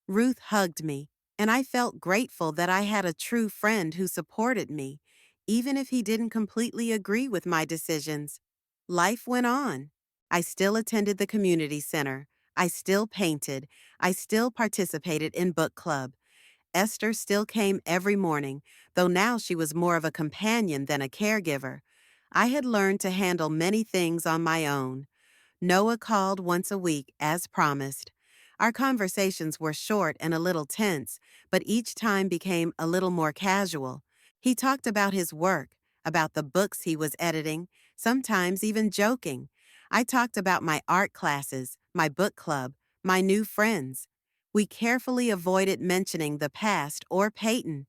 Ruth hugged me, and I felt grateful that I had a true friend who supported me, even if he didn't completely agree with my decisions. Life went on. I still attended the community center. I still painted. I still participated in book club. Esther still came every morning, though now she was more of a companion than a caregiver. I had learned to handle many things on my own. Noah called once a week, as promised. Our conversations were short and a little tense, but each time became a little more casual. He talked about his work, about the books he was editing, sometimes even joking. I talked about my art classes, my book club, my new friends. We carefully avoided mentioning the past or Peyton.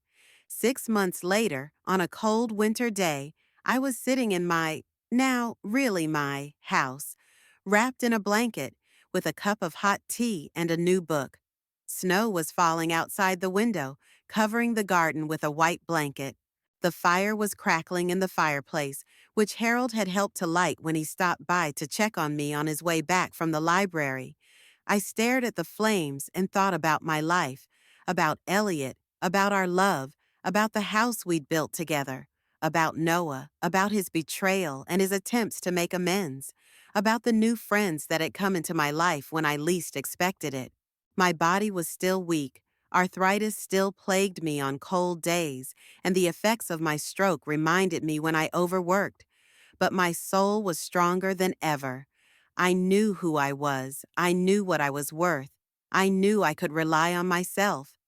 6 months later, on a cold winter day, I was sitting in my, now really my, house, wrapped in a blanket, with a cup of hot tea and a new book. Snow was falling outside the window, covering the garden with a white blanket. The fire was crackling in the fireplace, which Harold had helped to light when he stopped by to check on me on his way back from the library. I stared at the flames and thought about my life, about Elliot, about our love, about the house we'd built together, about Noah, about his betrayal and his attempts to make amends, about the new friends that had come into my life when I least expected it. My body was still weak, arthritis still plagued me on cold days, and the effects of my stroke reminded me when I overworked. But my soul was stronger than ever. I knew who I was. I knew what I was worth. I knew I could rely on myself.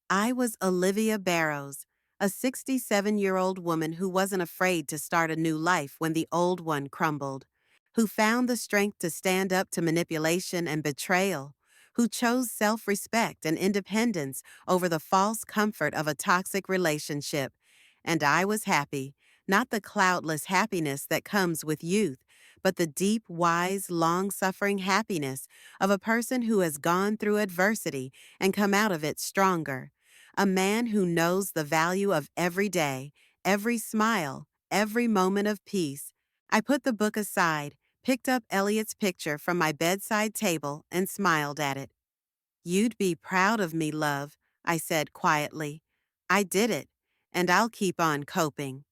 I was Olivia Barrows, a 67-year-old woman who wasn't afraid to start a new life when the old one crumbled, who found the strength to stand up to manipulation and betrayal, who chose self-respect and independence over the false comfort of a toxic relationship. And I was happy, not the cloudless happiness that comes with youth, but the deep, wise, long-suffering happiness of a person who has gone through adversity and come out of it stronger. A man who knows the value of every day, every smile, every moment of peace. I put the book aside, picked up Elliot's picture from my bedside table, and smiled at it. You'd be proud of me, love, I said quietly. I did it, and I'll keep on coping.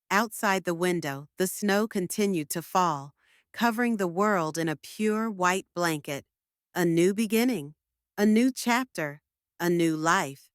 Outside the window, the snow continued to fall, covering the world in a pure white blanket. A new beginning, a new chapter, a new life.